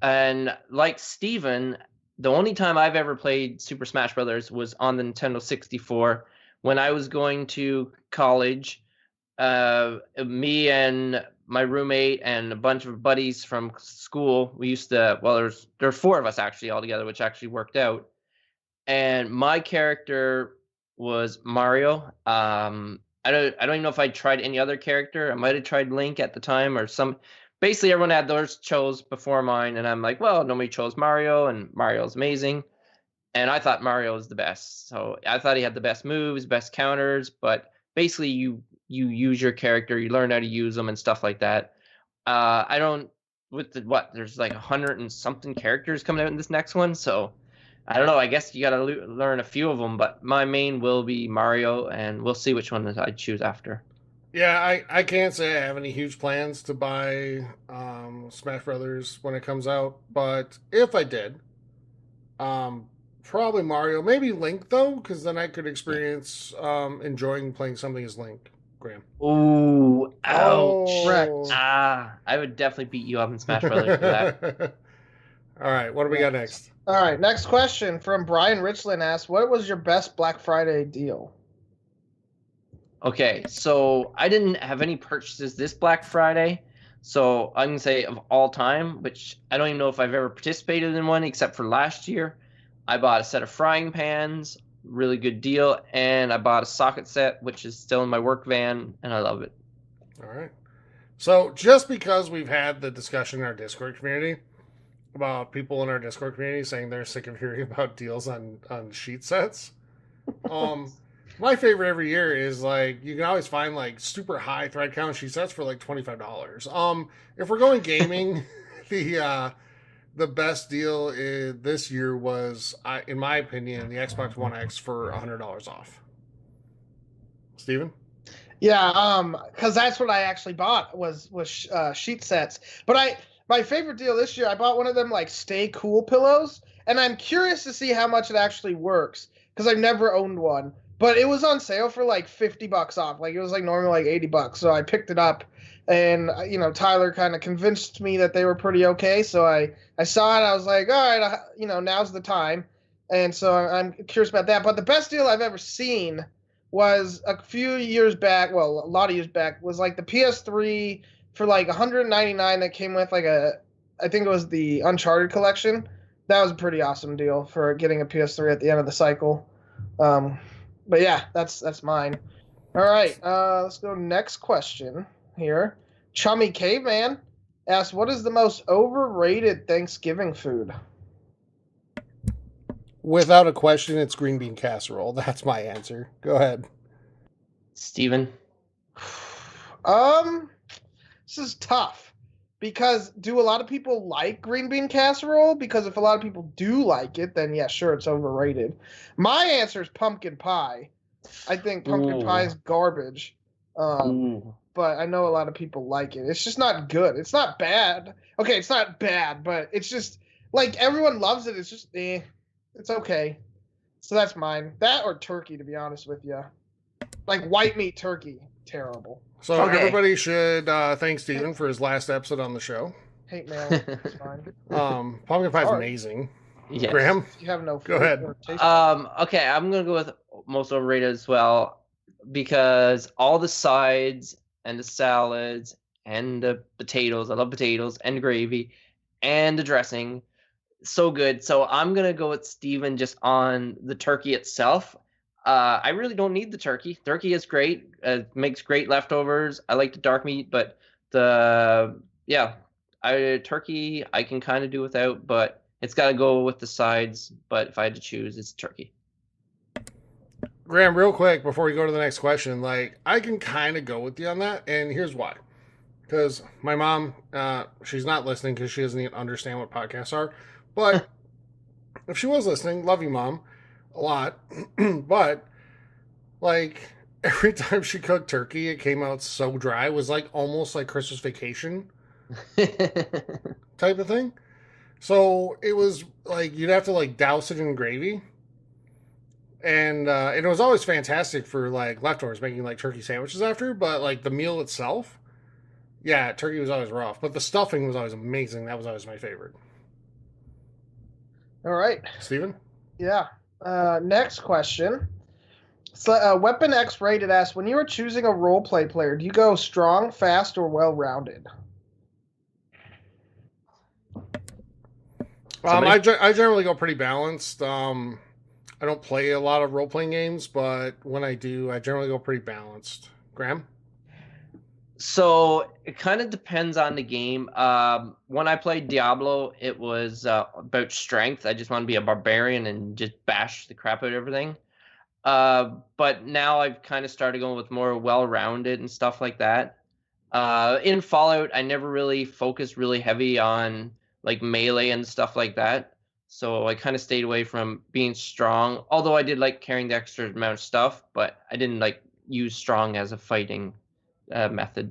And like Steven, the only time I've ever played Super Smash Brothers was on the Nintendo 64 when I was going to college. Me and my roommate and a bunch of buddies from school, we used to, well, there were 4 of us actually all together, which actually worked out. And my character was Mario. I don't even know if I tried any other character. I might have tried Link at the time or some. Basically, everyone had theirs chose before mine, and I'm like, well, nobody chose Mario, and Mario's amazing. And I thought Mario was the best. So I thought he had the best moves, best counters, but basically you use your character, you learn how to use them and stuff like that. I don't with the there's like 100 and something characters coming out in this next one, so I don't know. I guess you got to learn a few of them, but my main will be Mario, and we'll see which one I choose after. Yeah, I can't say I have any huge plans to buy Smash Brothers when it comes out, but if I did, probably Mario. Maybe Link, though, because then I could experience enjoying playing something as Link. Graham. Ooh, ouch. Oh. I would definitely beat you up in Smash Brothers for that. All right, what do we got next? All right, next question from Brian Richland asks, what was your best Black Friday deal? Okay, so I didn't have any purchases this Black Friday, so I'm going to say of all time, which I don't even know if I've ever participated in one except for last year. I bought a set of frying pans, really good deal, and I bought a socket set, which is still in my work van, and I love it. All right. So just because we've had the discussion in our Discord community about people in our Discord community saying they're sick of hearing about deals on sheet sets, my favorite every year is like you can always find like super high thread count sheet sets for like $25. If we're going gaming, the best deal this year was, in my opinion, the Xbox One X for $100 off. Steven? Yeah, because that's what I actually bought was sheet sets. But my favorite deal this year, I bought one of them like Stay Cool pillows, and I'm curious to see how much it actually works because I've never owned one. But it was on sale for like $50 off. Like it was like normally like $80. So I picked it up, and Tyler kind of convinced me that they were pretty okay. So I saw it. I was like, all right, now's the time. And so I'm curious about that. But the best deal I've ever seen was a few years back. Well, a lot of years back was like the PS3 for like $199 that came with like I think it was the Uncharted collection. That was a pretty awesome deal for getting a PS3 at the end of the cycle. But yeah, that's mine. All right, let's go next question here. Chummy Caveman asks, what is the most overrated Thanksgiving food? Without a question, it's green bean casserole. That's my answer. Go ahead. Steven? This is tough because do a lot of people like green bean casserole? Because if a lot of people do like it, then yeah, sure, it's overrated. My answer is pumpkin pie. I think pumpkin pie is garbage. But I know a lot of people like it. It's just not good. It's not bad. Okay, it's not bad, but it's just like everyone loves it. It's just it's okay. So that's mine. That or turkey, to be honest with you. Like white meat turkey, terrible. So everybody should thank Steven for his last episode on the show. Hate mail. It's fine. Pumpkin pie is amazing. Yes. Graham? You have no Go ahead. Okay, I'm going to go with most overrated as well because all the sides and the salads and the potatoes, I love potatoes, and gravy, and the dressing, so good. So I'm going to go with Steven just on the turkey itself. I really don't need the turkey. Turkey is great. Makes great leftovers. I like the dark meat, but turkey I can kind of do without, but it's got to go with the sides. But if I had to choose, it's turkey. Graham, real quick before we go to the next question, like I can kind of go with you on that, and here's why. Because my mom, she's not listening because she doesn't even understand what podcasts are. But if she was listening, love you, Mom, a lot. But like every time she cooked turkey, it came out so dry. It was like almost like Christmas Vacation type of thing. So it was like you'd have to like douse it in gravy. And it was always fantastic for like leftovers, making like turkey sandwiches after. But like the meal itself, yeah, turkey was always rough. But the stuffing was always amazing. That was always my favorite. All right. Steven? Yeah. Next question. So, Weapon X Rated asks, when you are choosing a roleplay player, do you go strong, fast, or well-rounded? I generally go pretty balanced. I don't play a lot of role-playing games, but when I do, I generally go pretty balanced. Graham? So it kind of depends on the game. When I played Diablo, it was about strength. I just want to be a barbarian and just bash the crap out of everything. But now I've kind of started going with more well-rounded and stuff like that. In Fallout, I never really focused really heavy on like melee and stuff like that. So I kind of stayed away from being strong. Although I did like carrying the extra amount of stuff, but I didn't like use strong as a fighting method.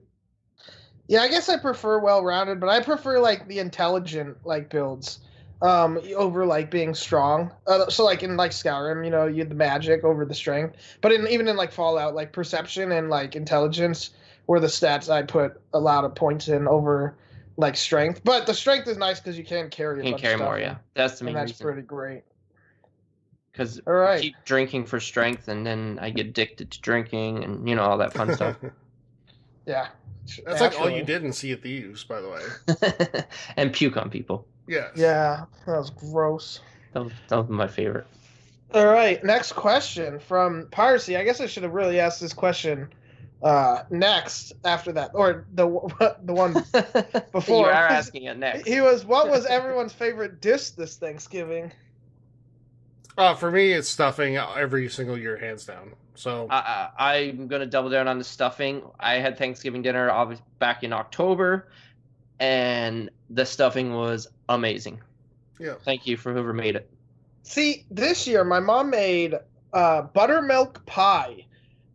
Yeah, I guess I prefer well-rounded, but I prefer like the intelligent like builds over like being strong. So like in like Skyrim, you had the magic over the strength. But even in like Fallout, like perception and like intelligence were the stats I put a lot of points in over like strength. But the strength is nice because you can carry a bunch of stuff more, yeah. That's the main and that's reason. pretty great. Because All right. I keep drinking for strength, and then I get addicted to drinking, and all that fun stuff. Yeah. That's like all you did in Sea of Thieves, by the way. And puke on people. Yes. Yeah, that was gross. That was my favorite. All right, next question from Piracy. I guess I should have really asked this question next after that, or the one before. You are asking it next. What was everyone's favorite dish this Thanksgiving? For me, it's stuffing every single year, hands down. So I'm gonna double down on the stuffing. I had Thanksgiving dinner obviously back in October, and the stuffing was amazing. Yeah. Thank you for whoever made it. See, this year my mom made buttermilk pie,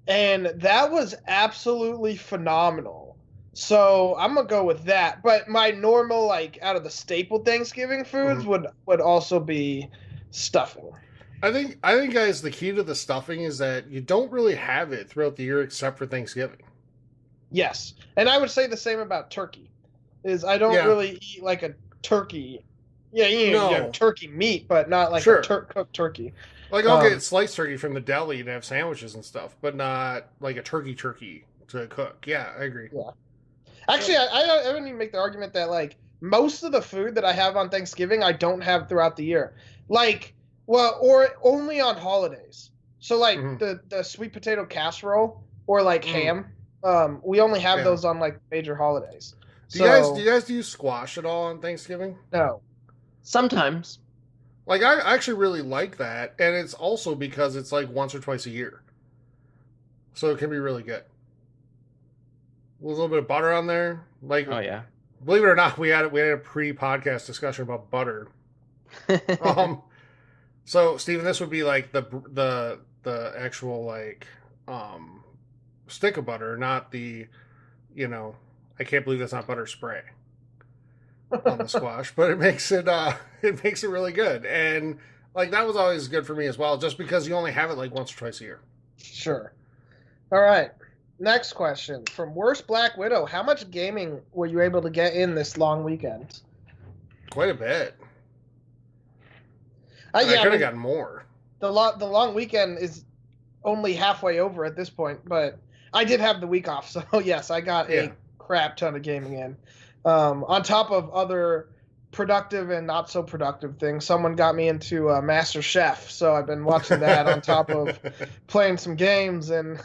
and that was absolutely phenomenal. So I'm gonna go with that. But my normal, like out of the staple Thanksgiving foods, would also be stuffing. I think, guys, the key to the stuffing is that you don't really have it throughout the year except for Thanksgiving. Yes, and I would say the same about turkey. I don't really eat like a turkey. Yeah, you have turkey meat, but not like a cooked turkey. Like I'll get sliced turkey from the deli to have sandwiches and stuff, but not like a turkey to cook. Yeah, I agree. Yeah. Actually, I wouldn't even make the argument that like most of the food that I have on Thanksgiving I don't have throughout the year. Like, well, or only on holidays. So like the sweet potato casserole or like ham. We only have those on like major holidays. Do you guys do squash at all on Thanksgiving? No. Sometimes. Like I actually really like that, and it's also because it's like once or twice a year, so it can be really good. With a little bit of butter on there, like oh yeah. Believe it or not, we had a pre-podcast discussion about butter. So Steven, this would be like the actual like stick of butter, not the, I can't believe that's not butter spray on the squash, but it makes it really good. And like that was always good for me as well, just because you only have it like once or twice a year. Sure. All right. Next question from Worst Black Widow. How much gaming were you able to get in this long weekend? Quite a bit. I could have gotten more. The long weekend is only halfway over at this point, but I did have the week off, so yes, I got a crap ton of gaming in. On top of other productive and not so productive things, someone got me into Master Chef, so I've been watching that on top of playing some games and.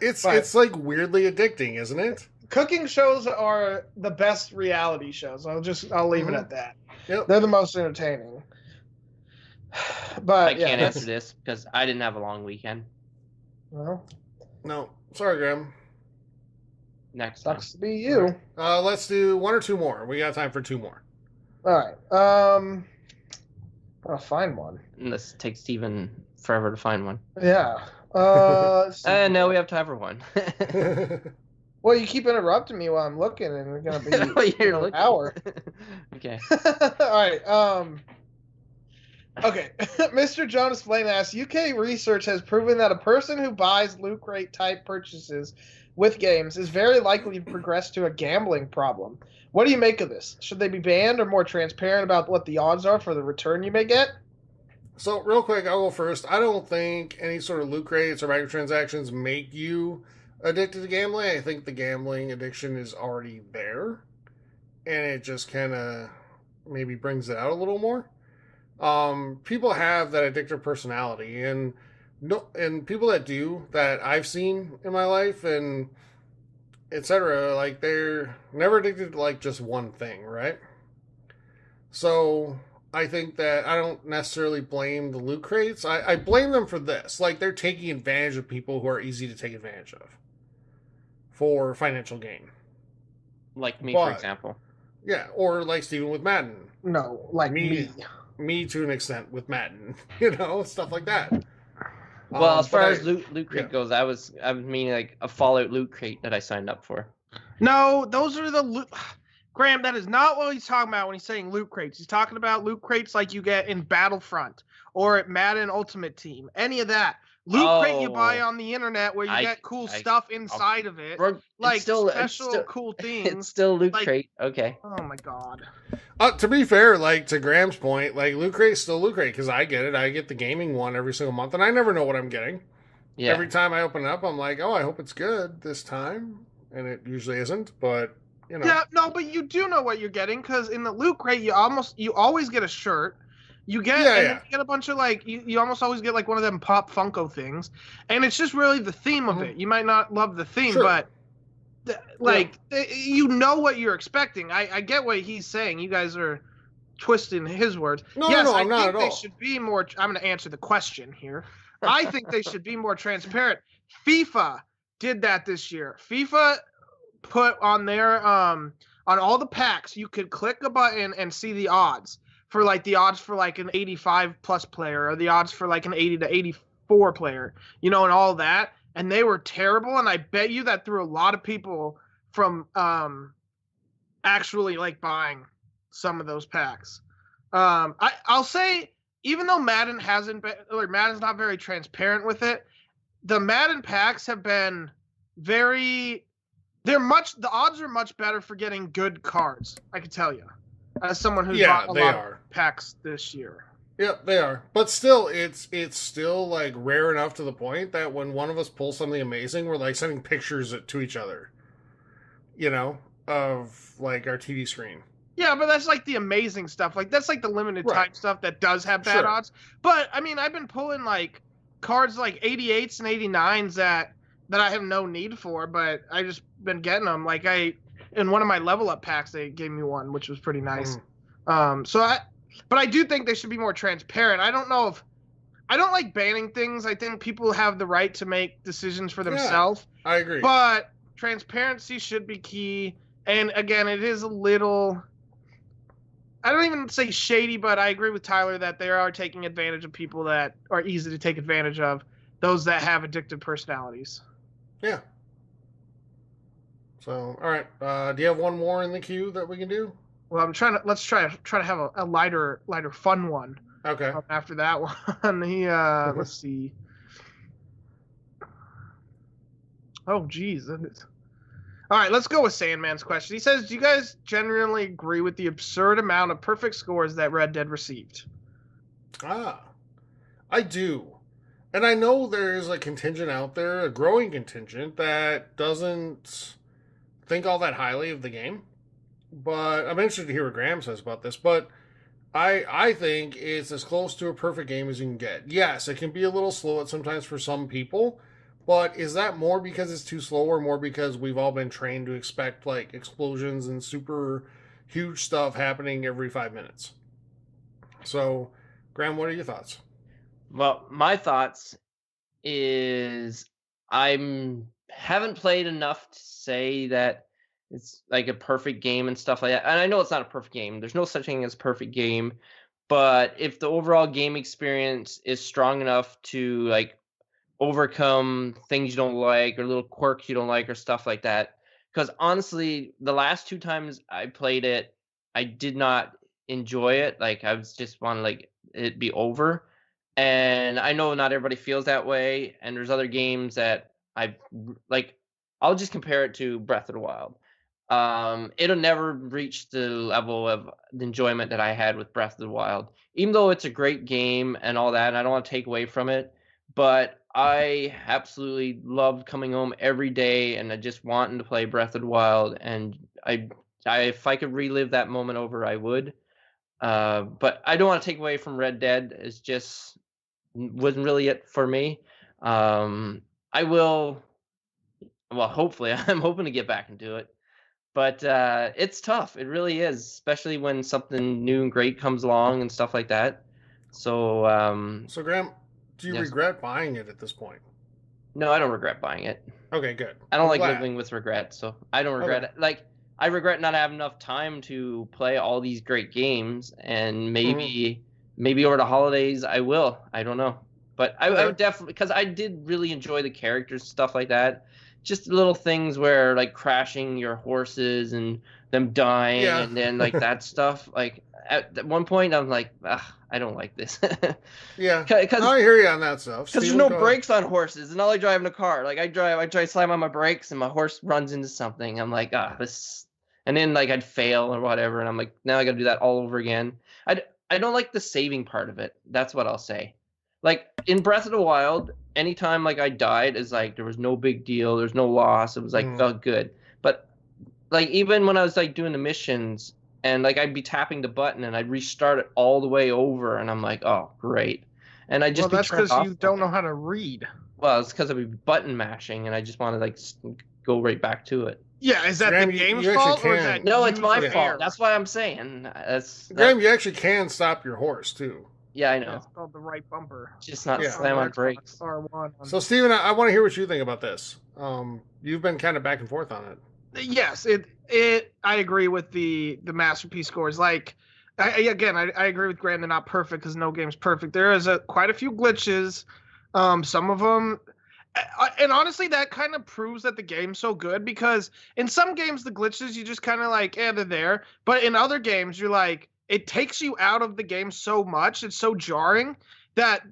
It's like weirdly addicting, isn't it? Cooking shows are the best reality shows. I'll leave it at that. Yep. They're the most entertaining. But I can't answer this because I didn't have a long weekend. Well, no, sorry, Graham. Next time. Sucks to be you. Let's do one or two more. We got time for two more. All right. I'll find one. And this takes Steven forever to find one. Yeah. No, we have time for one. Well, you keep interrupting me while I'm looking, and we're gonna be an hour. Okay. All right. Okay, Mr. Jonas Flame asks, UK research has proven that a person who buys loot crate type purchases with games is very likely to progress to a gambling problem. What do you make of this? Should they be banned or more transparent about what the odds are for the return you may get? So, real quick, I'll go first. I don't think any sort of loot crates or microtransactions make you addicted to gambling. I think the gambling addiction is already there, and it just kind of maybe brings it out a little more. People have that addictive personality, and people that do that I've seen in my life, and etc. Like they're never addicted to like just one thing, right? So I think that I don't necessarily blame the loot crates. I blame them for this. Like they're taking advantage of people who are easy to take advantage of for financial gain. Like me, for example. Yeah, or like Steven with Madden. No, like me. Me to an extent with Madden, stuff like that. Well, as far as loot crate goes, I mean like a Fallout loot crate that I signed up for. No, those are the loot. Graham, that is not what he's talking about when he's saying loot crates. He's talking about loot crates like you get in Battlefront or at Madden Ultimate Team. Any of that. Loot crate you buy on the internet where you get cool stuff inside of it. Like special cool things. It's still loot crate. Okay. Oh my god. To be fair, like to Graham's point, like loot crate's still loot crate because I get it. I get the gaming one every single month and I never know what I'm getting. Yeah. Every time I open it up, I'm like, oh, I hope it's good this time. And it usually isn't, but Yeah, no, but you do know what you're getting because in the loot crate, you always get a shirt. You get you get a bunch of like you almost always get like one of them Pop Funko things, and it's just really the theme of it. You might not love the theme, but you know what you're expecting. I get what he's saying. You guys are twisting his words. No, I not think at they all. should be more. I'm going to answer the question here. I think they should be more transparent. FIFA did that this year. FIFA put on their on all the packs, you could click a button and see the odds. For like the odds for like an 85 plus player or the odds for like an 80 to 84 player, and all that. And they were terrible. And I bet you that threw a lot of people from actually like buying some of those packs. I'll say, even though Madden Madden's not very transparent with it, the Madden packs have been the odds are much better for getting good cards. I can tell you. As someone who's bought a lot of packs this year. Yep, they are. But still, it's still like rare enough to the point that when one of us pulls something amazing, we're like sending pictures to each other. Of like our TV screen. Yeah, but that's like the amazing stuff. Like that's like the limited time stuff that does have bad odds. But I mean, I've been pulling like cards like 88s and 89s that I have no need for, but I just been getting them. Like in one of my level up packs, they gave me one, which was pretty nice. But I do think they should be more transparent. I don't like banning things. I think people have the right to make decisions for themselves. I agree. But transparency should be key. And again, it is a little, I don't even say shady, but I agree with Tyler that they are taking advantage of people that are easy to take advantage of, those that have addictive personalities. Yeah. So, all right. Do you have one more in the queue that we can do? Well, let's try to have a lighter, fun one. Okay. After that one, let's see. Oh, geez. All right, let's go with Sandman's question. He says, do you guys generally agree with the absurd amount of perfect scores that Red Dead received? I do. And I know there's a contingent out there, a growing contingent, that doesn't think all that highly of the game. But I'm interested to hear what Graham says about this. But I think it's as close to a perfect game as you can get. Yes, it can be a little slow at sometimes for some people. But is that more because it's too slow or more because we've all been trained to expect like explosions and super huge stuff happening every 5 minutes? So, Graham, what are your thoughts? Well, my thoughts is haven't played enough to say that it's like a perfect game and stuff like that. And I know it's not a perfect game. There's no such thing as perfect game. But if the overall game experience is strong enough to like overcome things you don't like or little quirks you don't like or stuff like that. Because honestly, the last 2 times I played it, I did not enjoy it. Like I was just want to like it be over. And I know not everybody feels that way, and there's other games that like. I'll just compare it to Breath of the Wild. It'll never reach the level of the enjoyment that I had with Breath of the Wild, even though it's a great game and all that. And I don't want to take away from it, but I absolutely loved coming home every day and I just wanting to play Breath of the Wild. And if I could relive that moment over, I would. But I don't want to take away from Red Dead. It's just wasn't really it for me. I will. Well, hopefully, I'm hoping to get back into it. But it's tough. It really is, especially when something new and great comes along and stuff like that. So, So, Graham, do you yes. regret buying it at this point? No, I don't regret buying it. Okay, good. I don't I'm like glad. living with regret, so I don't regret it. Like, I regret not having enough time to play all these great games, and maybe over the holidays I will. I don't know. But I would definitely, because I did really enjoy the characters, stuff like that. Just little things where, like, crashing your horses and them dying and then, like, that stuff. Like, at one point, I'm like, I don't like this. Yeah, Cause, I hear you on that stuff. Because there's no brakes on horses. It's not like driving a car. Like, I try to slam on my brakes and my horse runs into something. I'm like, this... And then, like, I'd fail or whatever, and I'm like, now I got to do that all over again. I don't like the saving part of it. That's what I'll say. Like, in Breath of the Wild, anytime, like, I died, it's like, there was no big deal. There's no loss. It was, like, felt good. But, like, even when I was, like, doing the missions, and, like, I'd be tapping the button, and I'd restart it all the way over, and I'm like, oh, great. And I just that's because you don't know how to read. Well, it's because I'd be button mashing, and I just want to, like, go right back to it. Yeah, is that Graham, the game's you fault, actually or is can. that No, it's my user fault. error? That's what I'm saying. Graham, you actually can stop your horse, too. Yeah, I know. That's called the right bumper. Just not Yeah. slam on brakes. R1. So, Steven, I want to hear what you think about this. You've been kind of back and forth on it. Yes, I agree with the masterpiece scores. Like, I agree with Graham. They're not perfect because no game's perfect. There is quite a few glitches. Some of them, and honestly, that kind of proves that the game's so good, because in some games the glitches you just kind of like, they're there, but in other games you're like, it takes you out of the game so much, it's so jarring that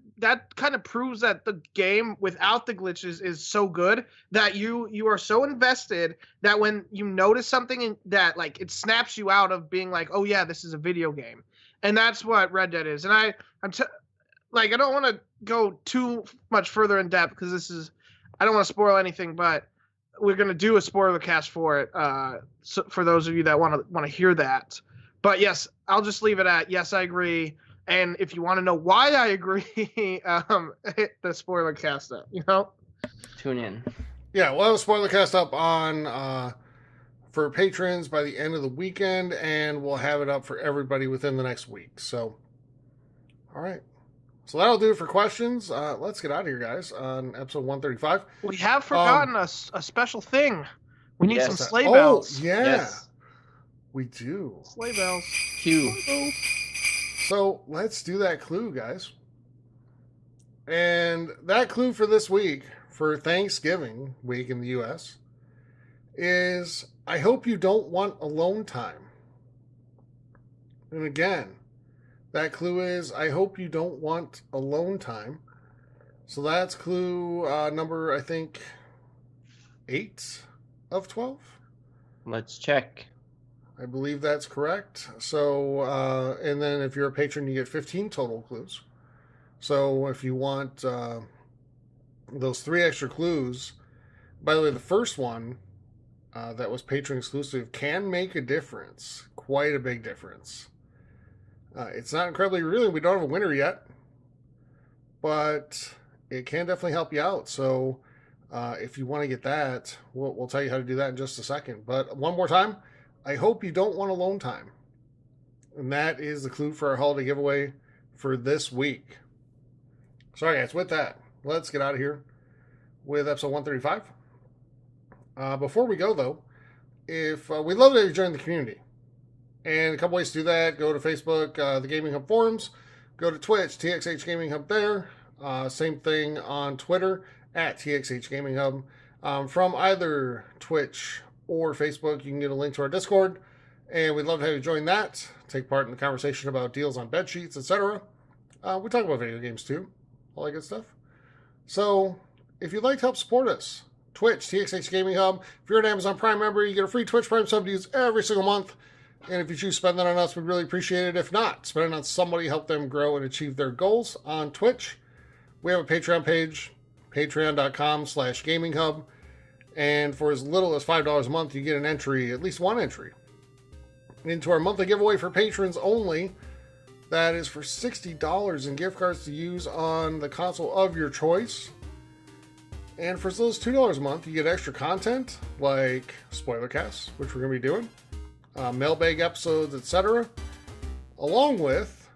kind of proves that the game without the glitches is so good that you are so invested that when you notice something that, like, it snaps you out of being like, oh yeah, this is a video game. And that's what Red Dead is. And I don't want to go too much further in depth because I don't want to spoil anything, but we're going to do a spoiler cast for it. So for those of you that want to hear that. But yes, I'll just leave it at, yes, I agree. And if you want to know why I agree, hit the spoiler cast up, Tune in. Yeah, we'll have a spoiler cast up on for patrons by the end of the weekend, and we'll have it up for everybody within the next week. So, all right. So that'll do it for questions. Let's get out of here, guys, on episode 135. We have forgotten a special thing. We need Yes. some sleigh bells. Oh, yeah. Yes. We do. Sleigh bells. Q. So let's do that clue, guys. And that clue for this week, for Thanksgiving week in the U.S., is I hope you don't want alone time. And again, that clue is I hope you don't want alone time. So that's clue number, I think, 8 of 12. Let's check. I believe that's correct. So, and then if you're a patron, you get 15 total clues. So if you want those 3 extra clues, by the way, the first one that was patron exclusive can make a difference, quite a big difference. It's not incredibly revealing. We don't have a winner yet, but it can definitely help you out. So if you want to get that, we'll tell you how to do that in just a second. But one more time, I hope you don't want alone time. And that is the clue for our holiday giveaway for this week. Sorry, guys, with that, let's get out of here with episode 135. Before we go, though, if we'd love to join the community. And a couple ways to do that: go to Facebook, the Gaming Hub forums, go to Twitch, TXH Gaming Hub there. Same thing on Twitter, at TXH Gaming Hub. From either Twitch or Facebook, you can get a link to our Discord, and we'd love to have you join that, take part in the conversation about deals on bed sheets, etc. We talk about video games too, all that good stuff. So, if you'd like to help support us, Twitch, TXX Gaming Hub. If you're an Amazon Prime member, you get a free Twitch Prime sub to use every single month. And if you choose to spend that on us, we'd really appreciate it. If not, spend it on somebody, help them grow and achieve their goals on Twitch. We have a Patreon page, patreon.com/gaminghub. And for as little as $5 a month, you get an entry, at least one entry, into our monthly giveaway for patrons only. That is for $60 in gift cards to use on the console of your choice. And for as little as $2 a month, you get extra content like spoiler casts, which we're going to be doing, mailbag episodes, etc., along with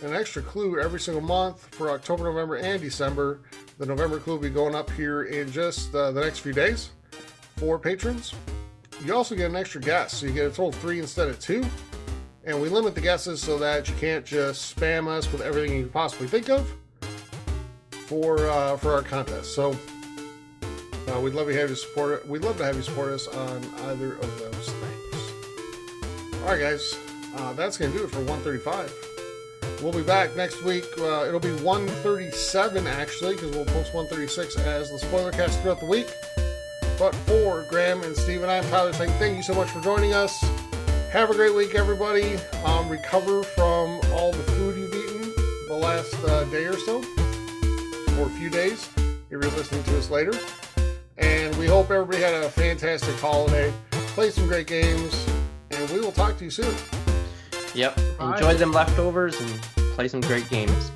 an extra clue every single month for October, November, and December. The November clue will be going up here in just the next few days for patrons. You also get an extra guest, so you get a total of 3 instead of 2. And we limit the guesses so that you can't just spam us with everything you can possibly think of for our contest. So we'd love to have you support it. We'd love to have you support us on either of those things. All right, guys, that's going to do it for 135. We'll be back next week. It'll be 137 actually, because we'll post 136 as the spoiler cast throughout the week. But for Graham and Steve and I'm Tyler saying thank you so much for joining us. Have a great week, everybody. Recover from all the food you've eaten the last day or so, or a few days, if you're listening to us later. And we hope everybody had a fantastic holiday. Play some great games, and we will talk to you soon. Yep. Enjoy them leftovers and play some great games.